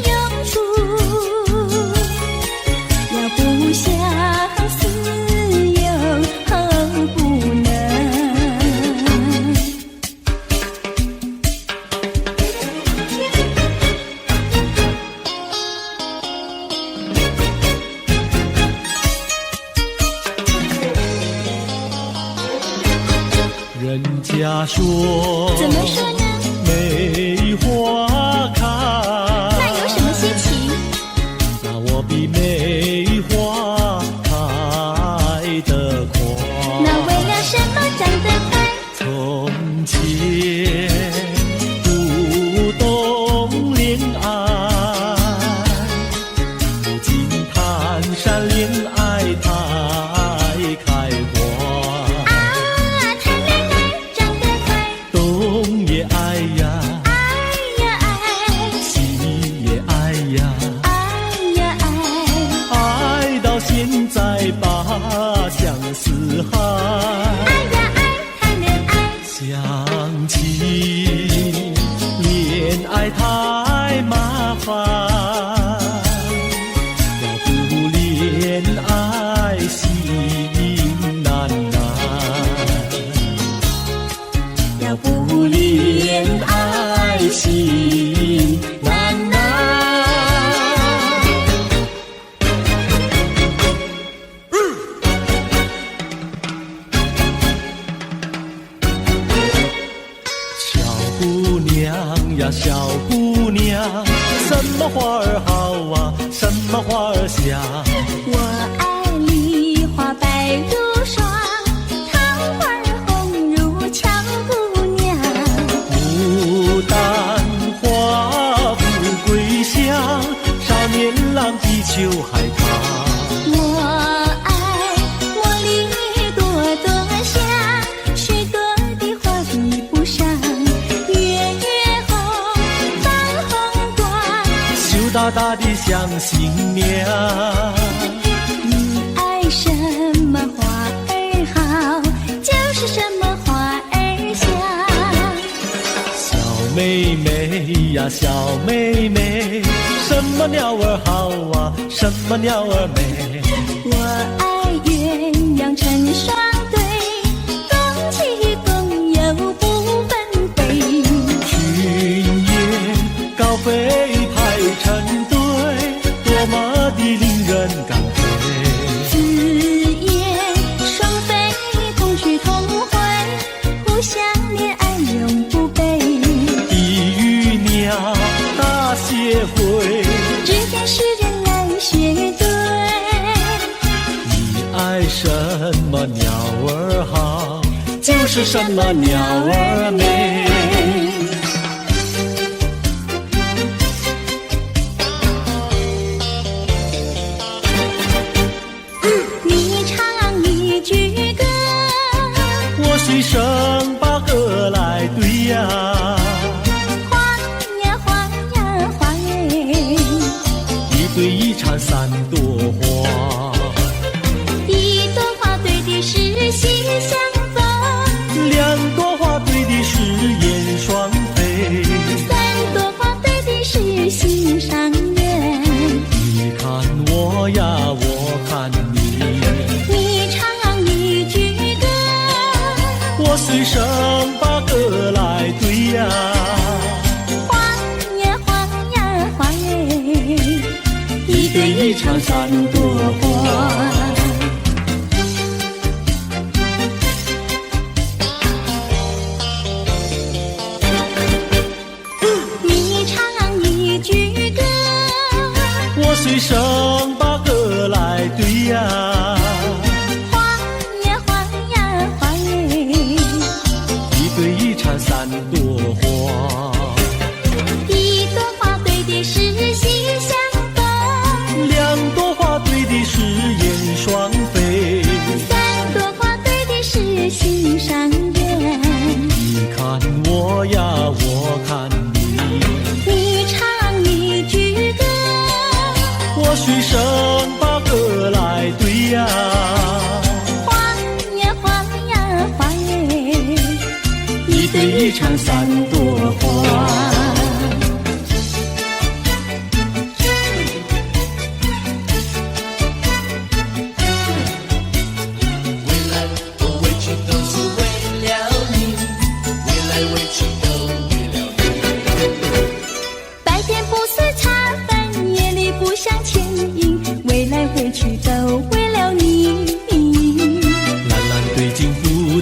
用处，要不相思又不能。人家说，怎么说呢？梅花开，那有什么稀奇？那我比梅花开得快。那为了什么长得快？从前不懂恋爱，如今谈山恋爱太开花。谈恋爱长得快，东也爱呀，爱呀爱，西也爱呀，爱呀爱，爱到现在把相思害。爱呀爱，谈恋爱。想起恋爱太麻烦，要不恋爱心难难，要不恋爱心难难。小姑娘呀，小姑娘，什么花儿好啊，什么花儿香？我爱梨花白如霜，桃花红如俏姑娘。牡丹花富贵香，少年郎比秋还长。我爱茉莉朵朵香，许多的花比不上。月月红，放红光，羞答答的像新娘。你爱什么花儿好，就是什么花儿香。小妹妹呀，小妹妹，什么鸟儿好啊，什么鸟儿美？我爱鸳鸯成双对，共起共有不分飞。群雁高飞排成队，多么的令人感佩。紫燕双飞同去同回，互相恋爱永不悲。地狱鸟大协会，指点世人来学对。你爱什么鸟儿好，就是什么鸟儿美。你唱一句歌，我随声把歌来对呀，花呀花呀花耶，一对一缠三朵花，一朵花对的是心相逢，两朵花对的是燕双飞，三朵花对的是心上人。你看我呀，我看你，你唱一句歌，我随声把歌来对呀，花呀花呀花耶，一对一唱三朵花。月心上人。你看我呀，我看你，你唱一句歌，我许声把歌来对呀。花呀花呀花耶，一对一唱三朵花。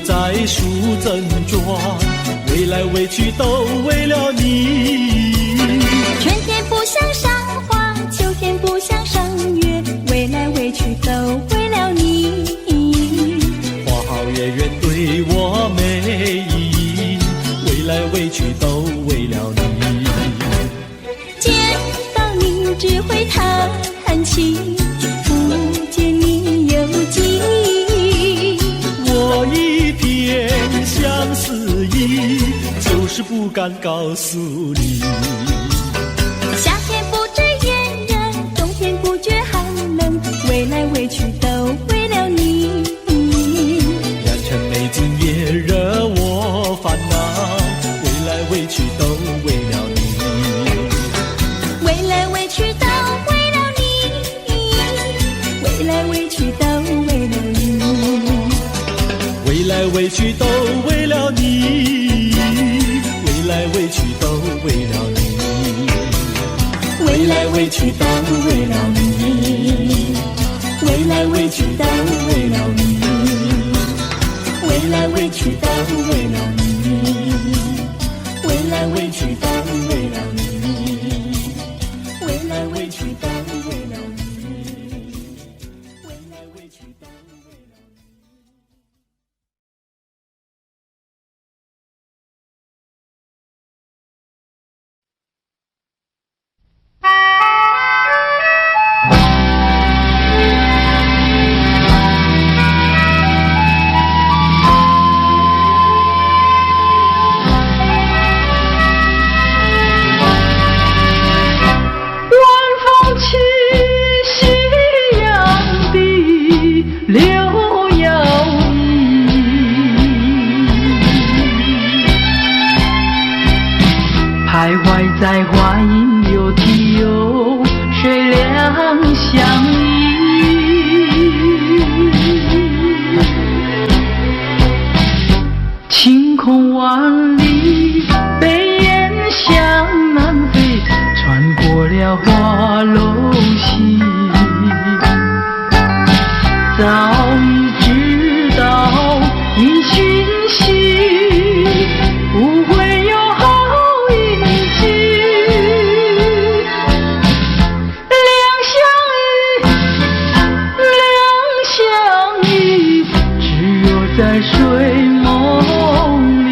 在树怎转，未来未去都为了你。春天不想赏花，秋天不想赏月，未来未去都为了你。花好月圆对我美意，未来未去都为了你。见到你只会叹气，不见你有记忆。我一片相思意，就是不敢告诉你。夏天不知炎热，冬天不觉寒冷，未来未去都为了你。良辰美景也惹我烦恼，未来未去都为了你。未来未去都为了你，未来未去都为了你。未来未去都为了你，未来未去都为了你，未来未去都为了你，未来未去都为了你，未来未去都为了你，未来未去都为了你，未来未去都为了你，未来未去都为了你。徘徊在花影柳堤游，水两相依。晴空万里，北雁向南飞，穿过了花楼溪。早已知道你讯息，不会有好运气。两相依，只有在睡梦里。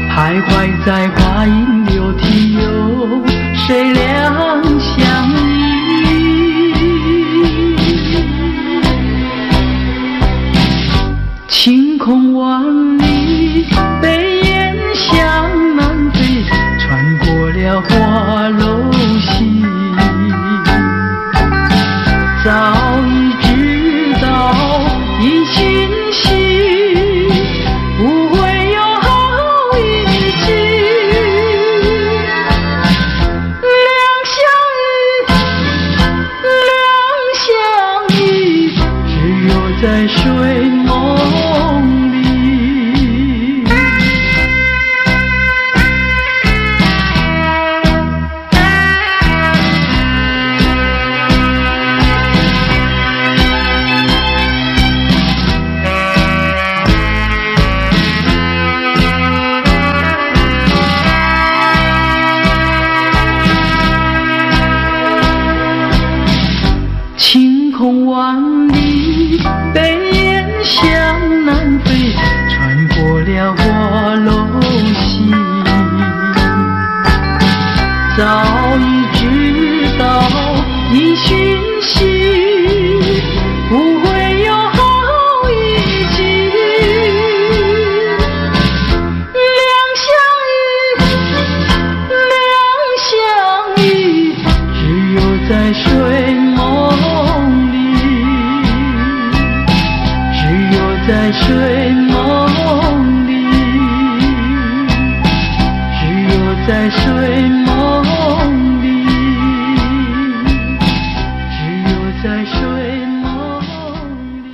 徘徊在花影柳堤游，谁两相依？晴空万里，北雁向南飞，穿过了花楼溪。早已知道一讯息，不会有好运气。两相依，只有在睡梦里。在睡梦里，只有在睡梦里。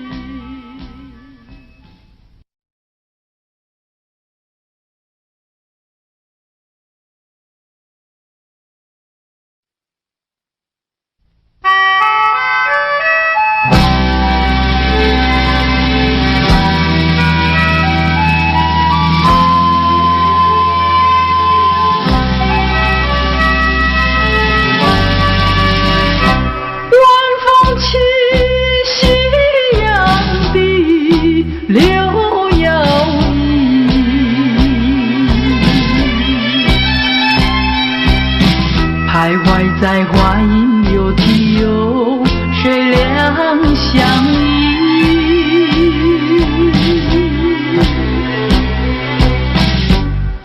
徘徊在花影柳堤有水两相依，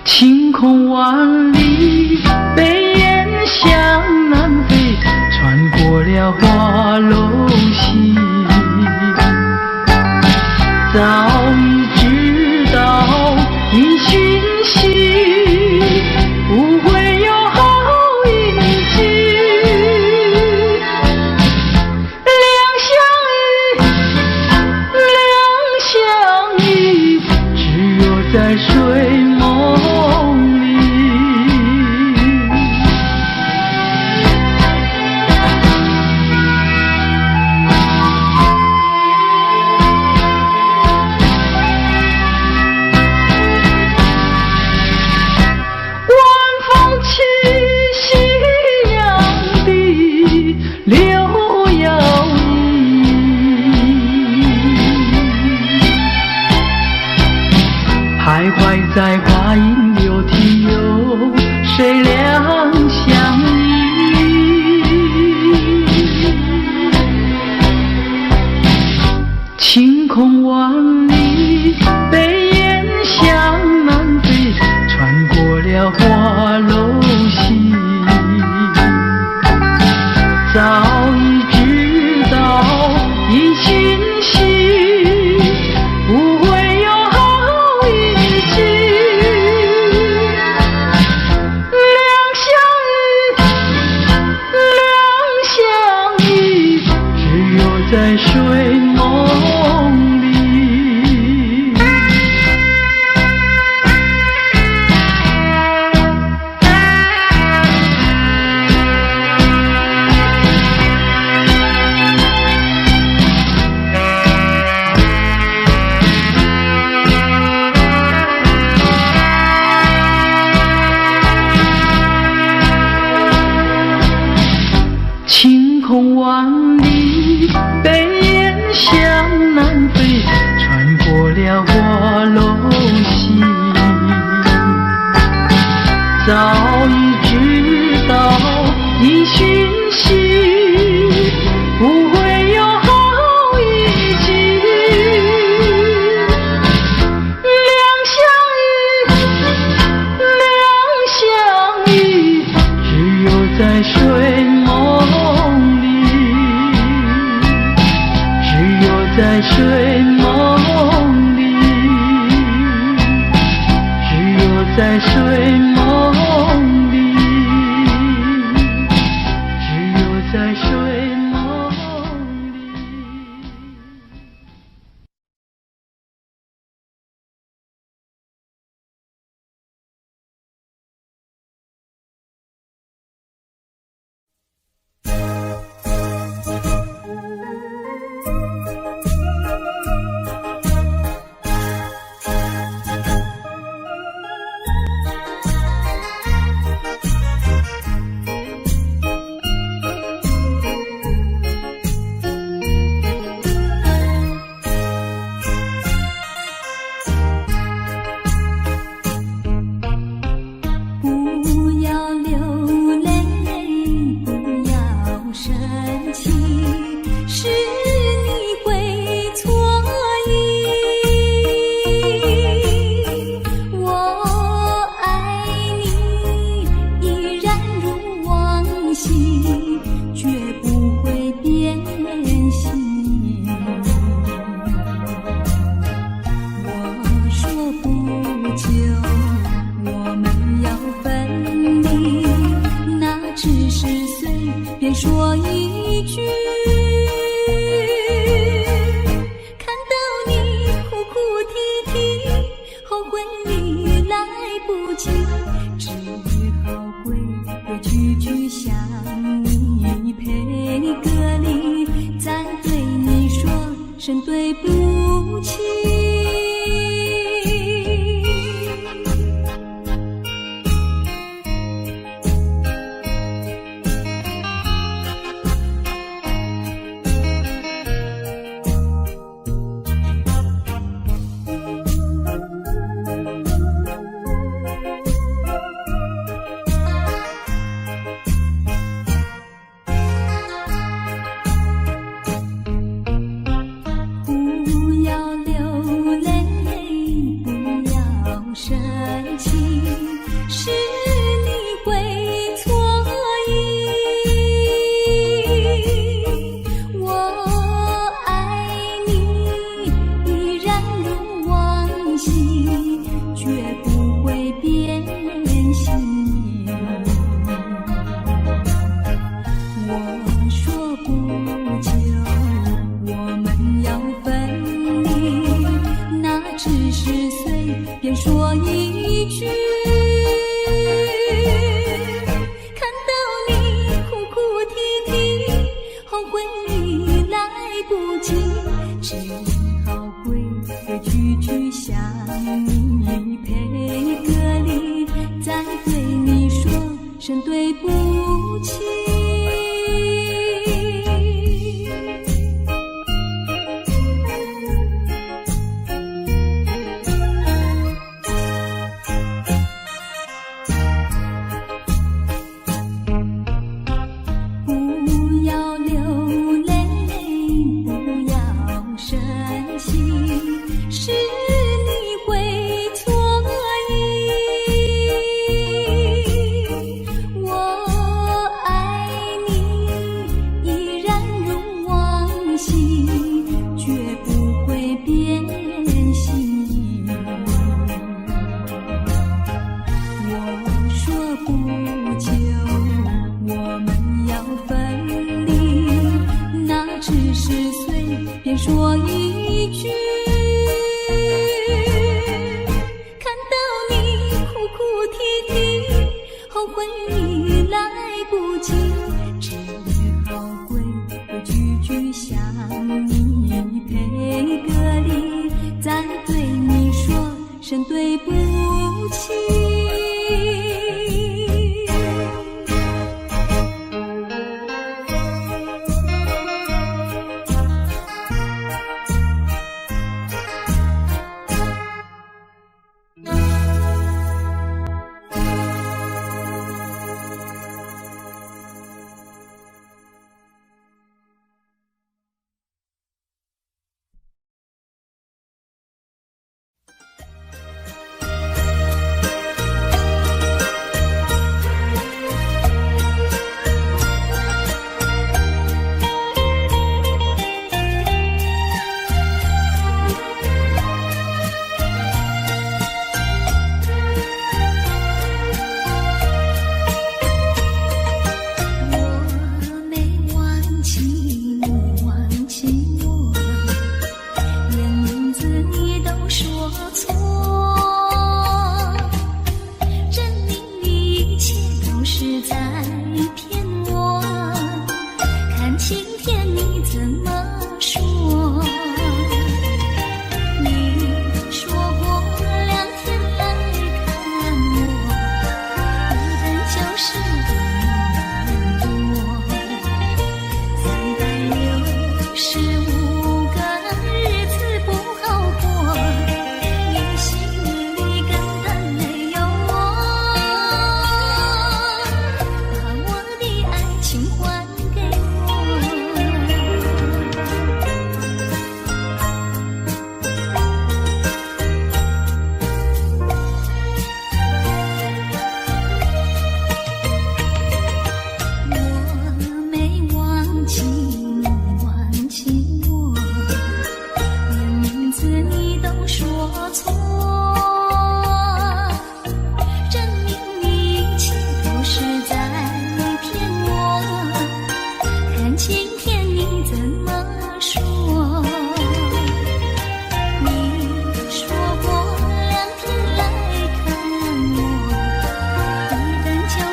晴空万里，北雁向南飞，穿过了花楼溪，早已知道你讯息，不会有好运气。两相依，只有在睡梦里。徘徊在花影柳堤有谁两相依，晴空万里，北雁向南飞，穿过了花楼溪，早已知道一讯息，不会有好运气。两相依，只有在睡梦里。晴空万里，北雁向南飞，穿过了花楼溪，早已知道一讯息，不会有好运气。两相依，只有在睡梦里，只有在睡梦里，只有在睡梦里，只有在睡梦里。不要流泪，不要生气，是说一句，看到你哭哭啼啼，后悔你来不及，只好规规矩矩向你赔个礼，再对你说声对不起。把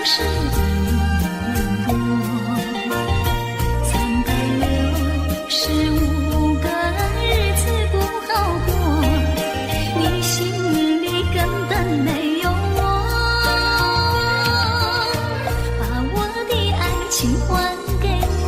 事的多，苍白了15个日子不好过，你心里根本没有我，把我的爱情还给我。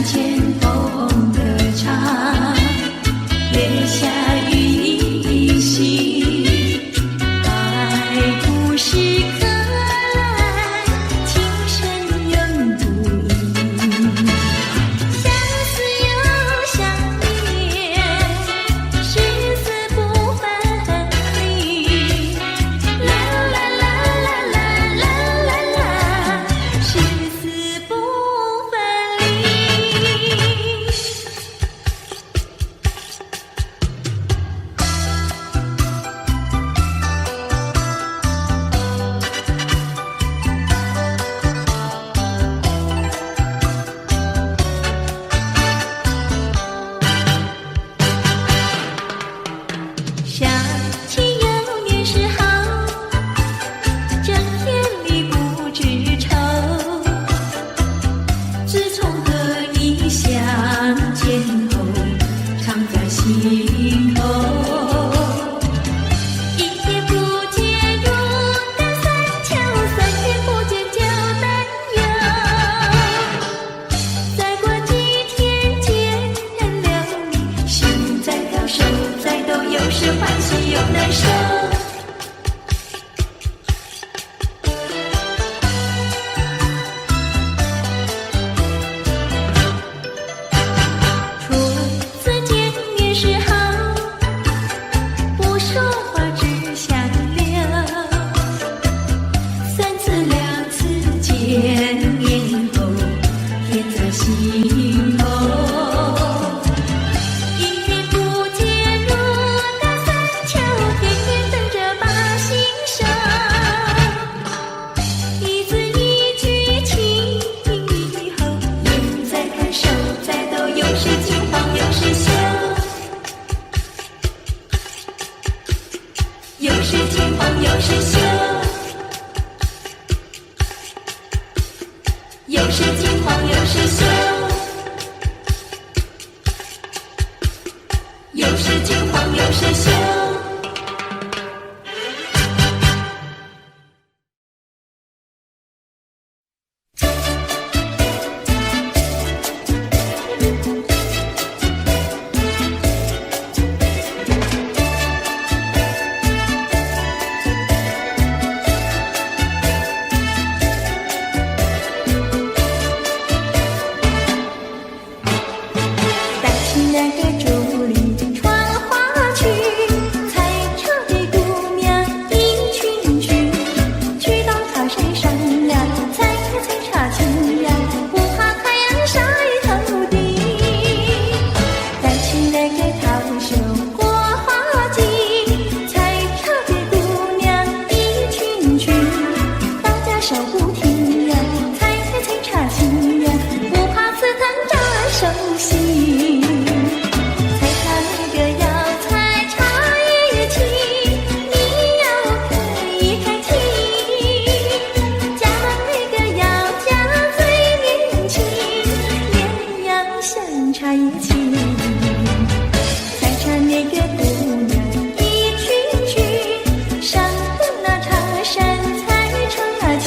间风歌唱，月下雨淅，白骨时刻来，情深永不移。相思又相恋，誓死不分离。啦啦啦啦啦啦啦啦，誓死不分离。想起幼年时好，整天里不知愁。自从和你相见后，常在心头。一天不见如隔三秋，3天不见就担忧。再过几天见了你，心在跳，手在抖，有时欢喜又难受。初次见面时好，不说话只相留。3次2次见面后，甜在心头。一天不见如隔三秋，天天等着把心收。一字一句情以后，眼在看，手在抖，有时惊慌有时羞。有时惊慌有时羞。有时惊慌有时羞。有时惊慌有时羞。带起那个竹林传花去，采茶给姑娘一群群。去到茶山上呀，采茶青呀，不怕太阳晒头顶。带起那个桃树过花季，采茶给姑娘一群群。大家手不停呀，采茶青呀，不怕刺疼扎手心。采茶那个要采茶叶青，你要看清。嫁那个要嫁最年轻，脸要像茶叶青。采茶那个姑娘一群群，上了那茶山采茶青。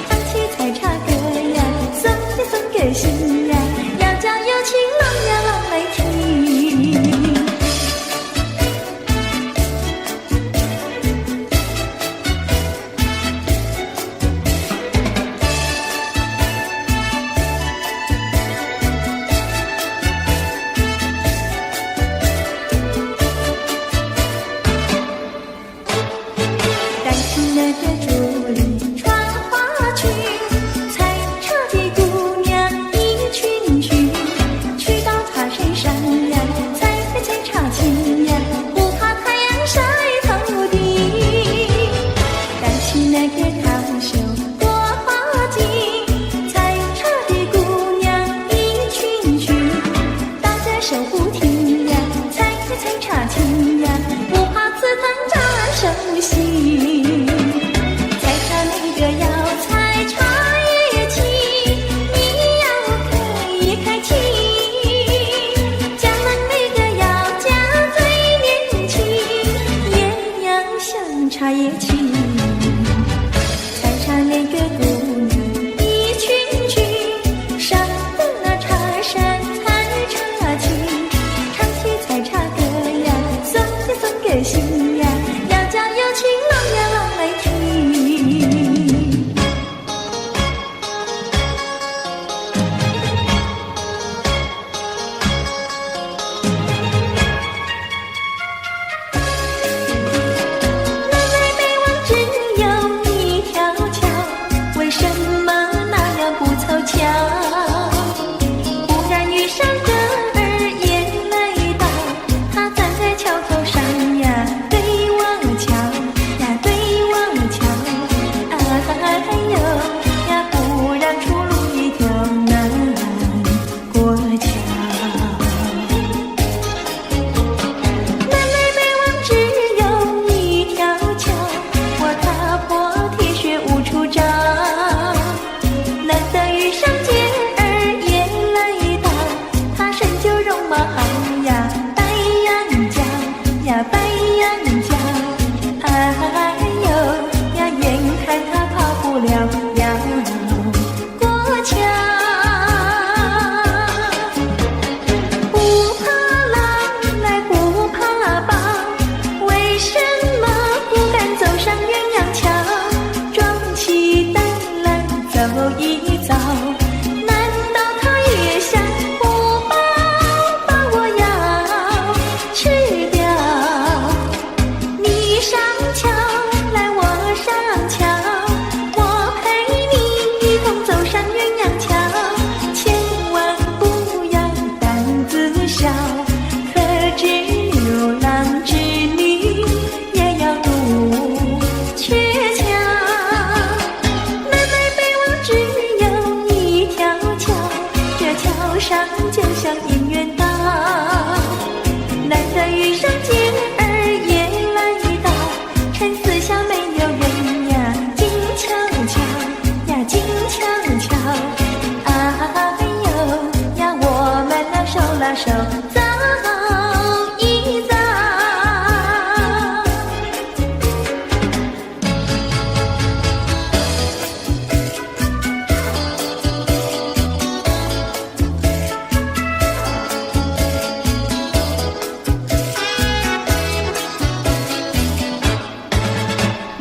唱起采茶歌呀，送给心呀，要叫有情郎呀郎来听。上就像姻缘到，难得遇上姐儿也来到，陈思想没有人呀，静悄悄呀，静悄悄。哎呦呀，我们俩手拉手走一走。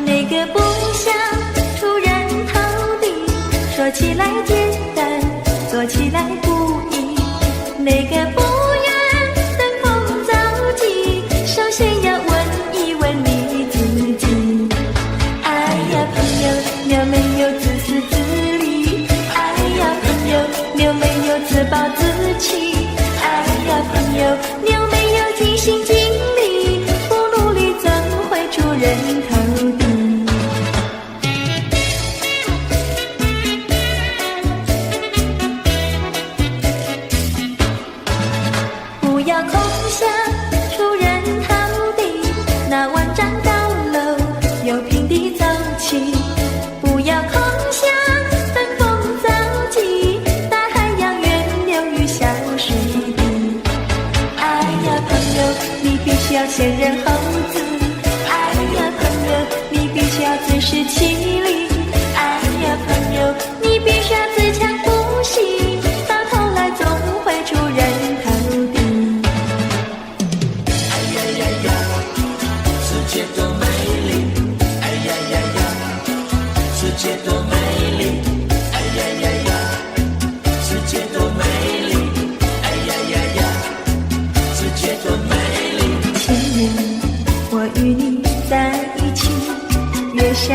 那个不想出人头地，说起来简单，做起来不易。那个不愿登峰造极，首先要问一问你自己。哎呀朋友，你有没有自私自利？哎呀朋友，你有没有自暴自弃？哎呀朋友，你有没有尽心尽力？不努力怎会出人头地？不要空想出人头地，那万丈高楼由平地走起。不要空想登峰造极，大海洋源流于小水滴。哎呀朋友，你必须要先人后子。哎呀朋友，你必须要自食其力。哎呀朋友，你必须要自强不息，到头来总会出人头地。世界多美丽，哎呀呀呀！世界多美丽，哎呀呀呀！世界多美丽，哎呀呀呀！世界多美丽。情人，我与你在一起，越想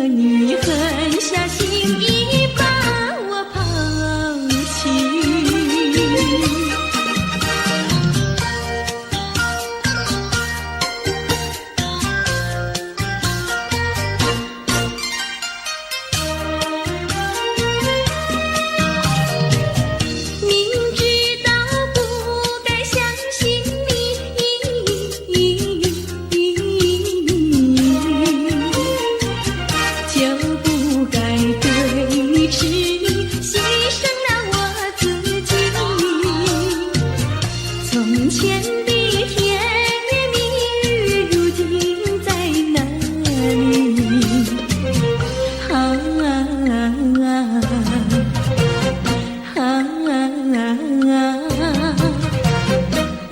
你狠下心意把我抛弃。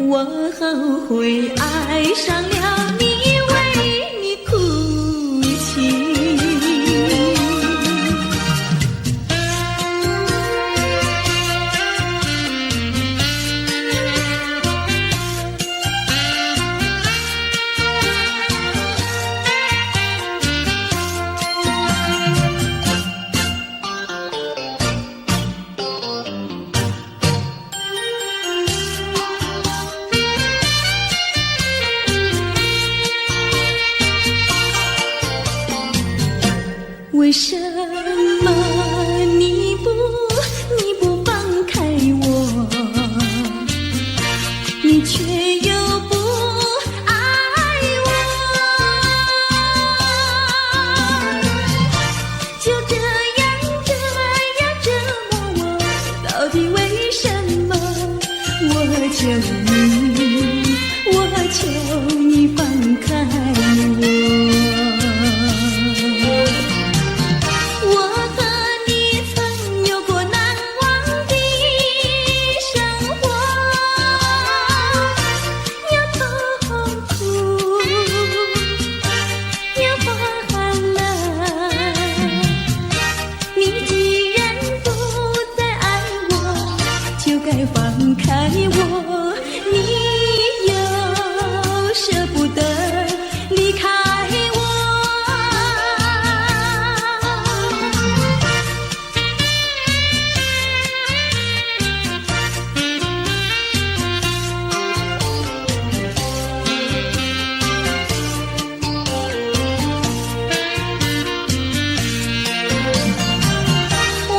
我后悔爱上了你，为你哭泣。为什么你不放开我？你却又不爱我，就这样折磨我，到底为什么？我求你放开我。放开我，你又舍不得离开我。我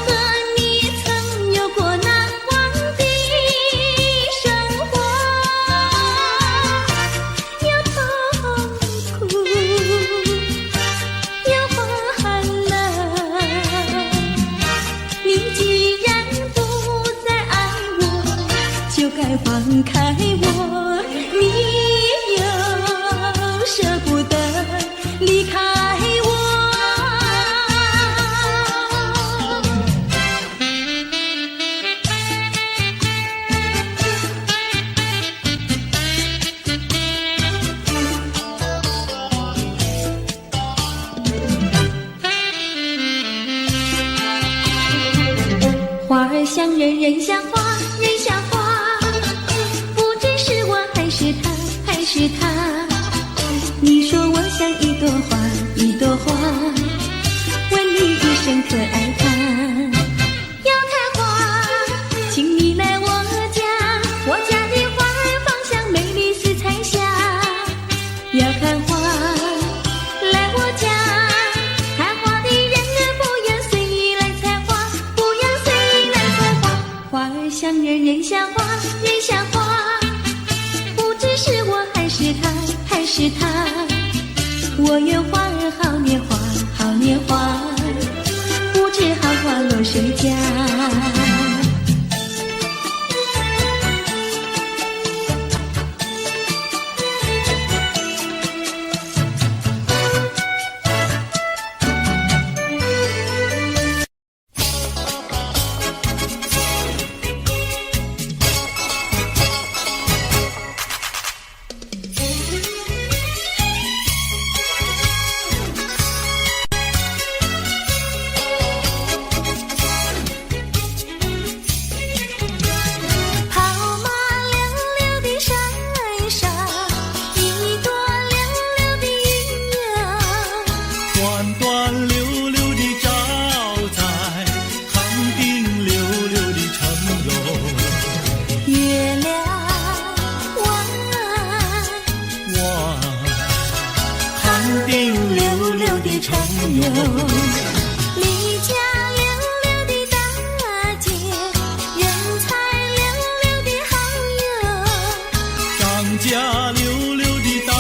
和你曾有过难忘的生活，有痛苦，有欢乐。你既然不再爱我，就该放开我，你又舍不得离开我。花儿像人，人像花，人像花，不知是我还是他，还是他。你说我像一朵花，一朵花，问你一声可爱它。要开花，请你来我家，我家的花儿放向美丽色彩下。要看花，来我家。看花的人不要随意来采花，不要随意来采花。花儿像人，人像花，人像花，不知是我还是他，还是他。我愿花儿好年华，好年华，不知好花落谁家。成友。离家溜溜的大姐，人才溜溜的好友。张家溜溜的大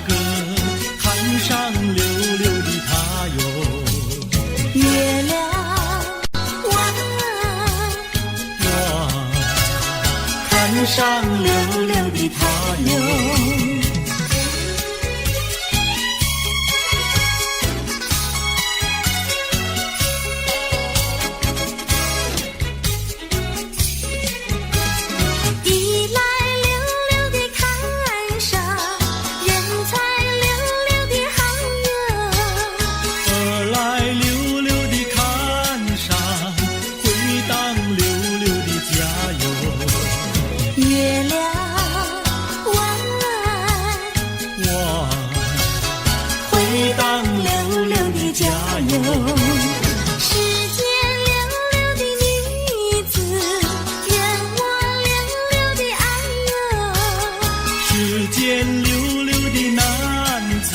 哥，看上溜溜的他哟。月亮弯，看上溜溜的他哟。一来溜溜的看上，人才溜溜的好友。二来溜溜的看上，会当溜溜的家哟。月亮弯，会当溜溜的家友。世间溜溜的女子，愿我溜溜的爱哟。世间溜溜的男子，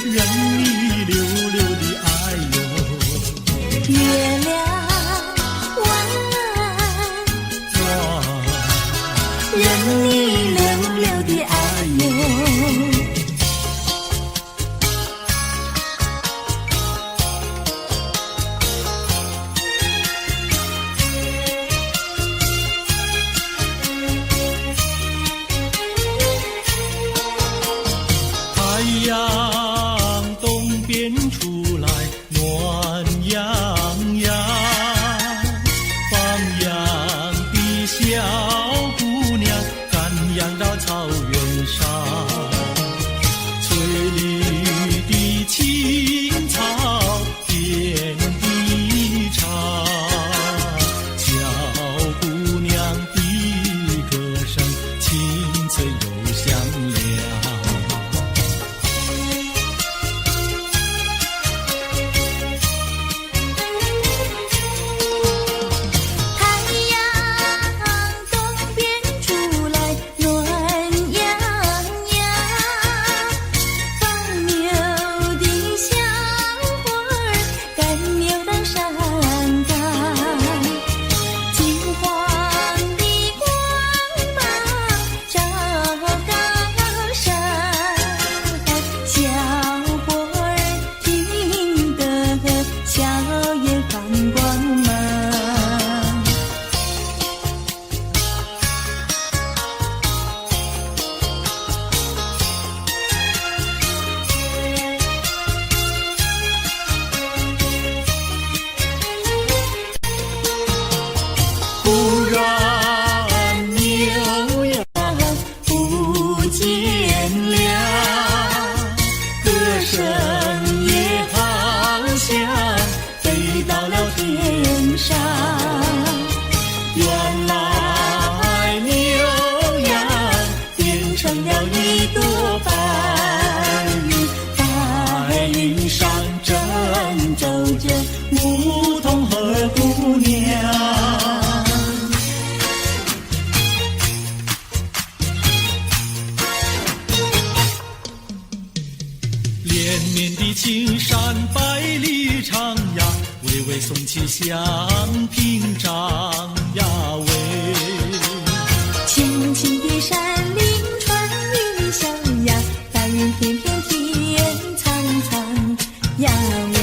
任你溜溜的爱哟。月亮弯，任你溜溜的爱哟。太阳东边出来暖洋洋，放羊的小姑娘赶羊到草原上，翠绿的青草遍地长，小姑娘的歌声清脆又响亮。太阳东边出来暖洋洋，放牛的小伙儿赶牛到山岗，金黄的光芒照高山，小伙儿听得笑眼放光芒。忽然牛羊不见了，歌声也好像飞到了天上。原来牛羊变成了一朵白云，白云上正走着牧童和姑娘。连绵的青山百里长呀，巍巍耸起像屏障呀喂。青青的山岭穿云霄呀，白云片片天苍苍呀喂。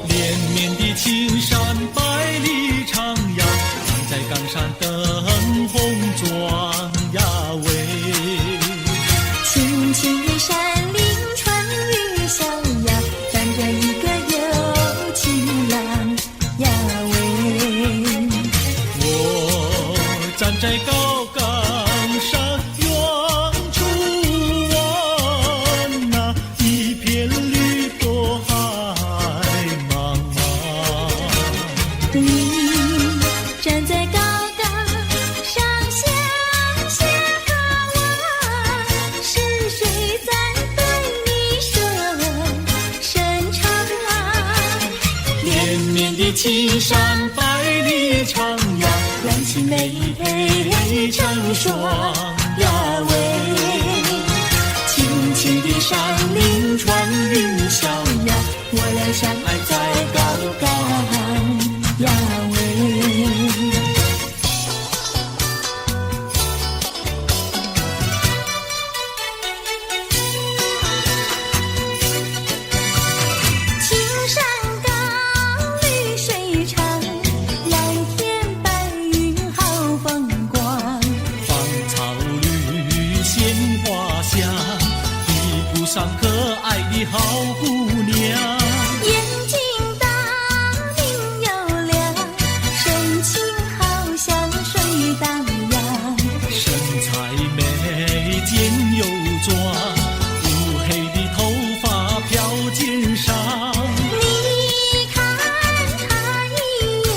连绵的青山百里长呀，站在冈山灯红妆呀喂。青青的山岭穿云霄呀，站着一个有情郎呀喂。我站在高岗上远处望那一片绿朵海茫茫。你站在高岗上向下看望，是谁在对你说声长？连绵的青山百里长呀，蓝旗美成双呀喂。青青的山岭穿云上在高岗呀喂。上可爱的好姑娘，眼睛大明又亮，神情好像水荡漾，身材美肩又壮，乌黑的头发飘肩上。你看他一眼，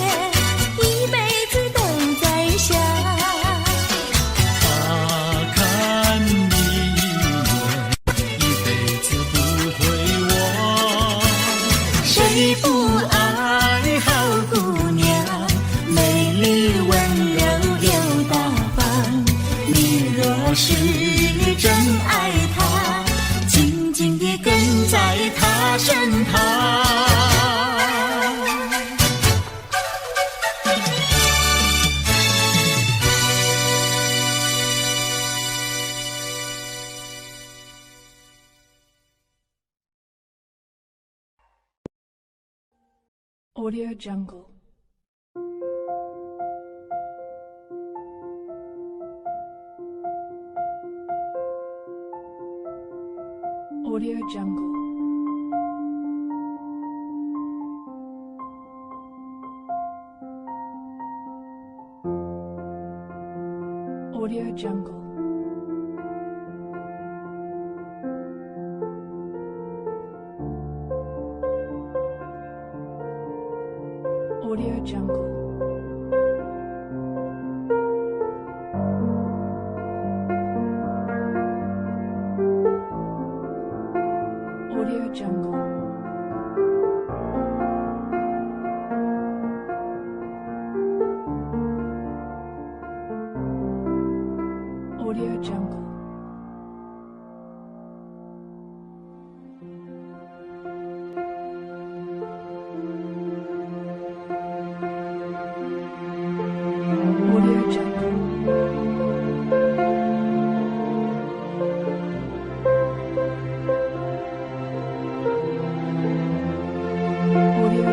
一辈子都在想。他看你谁不爱好姑娘？美丽温柔又大方。你若是真爱她，紧紧地跟在她身旁。Audio Jungle. Audio Jungle. Audio Jungle. Audio Jungle. Audio Jungle. Audio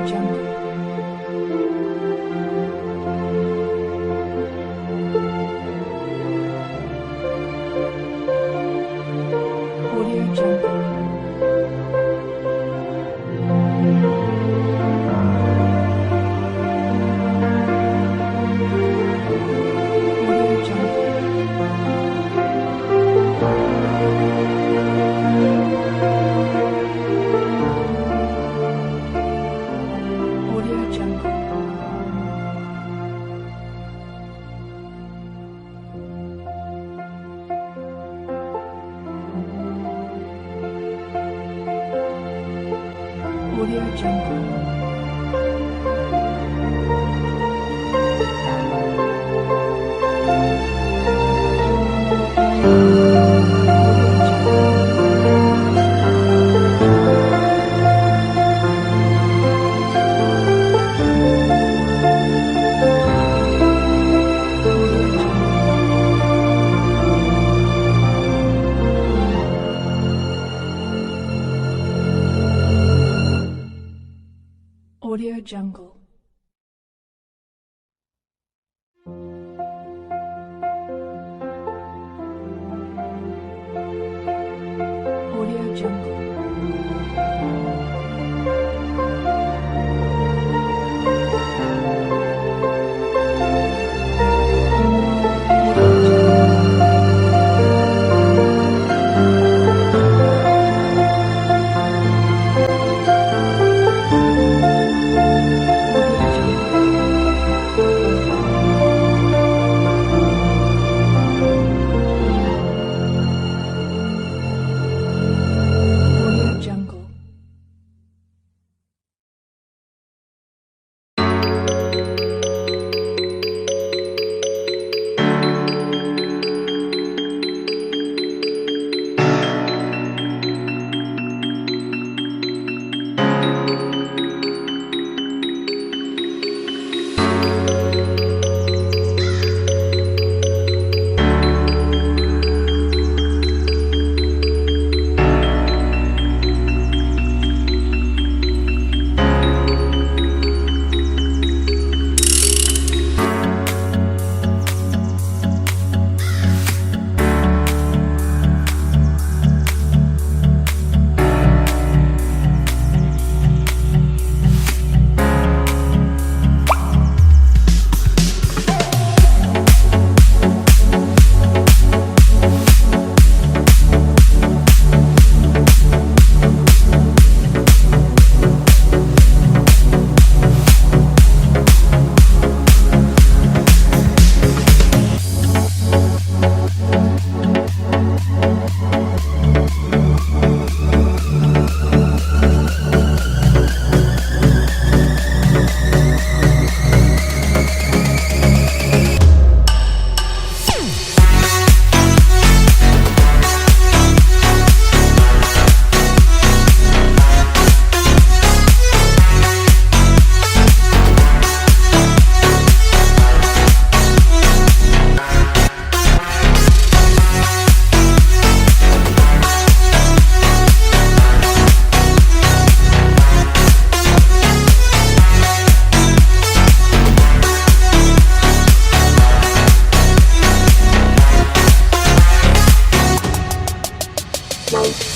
Jungle. Audio Jungle. Audio Jungle. Audio Jungle. Wow.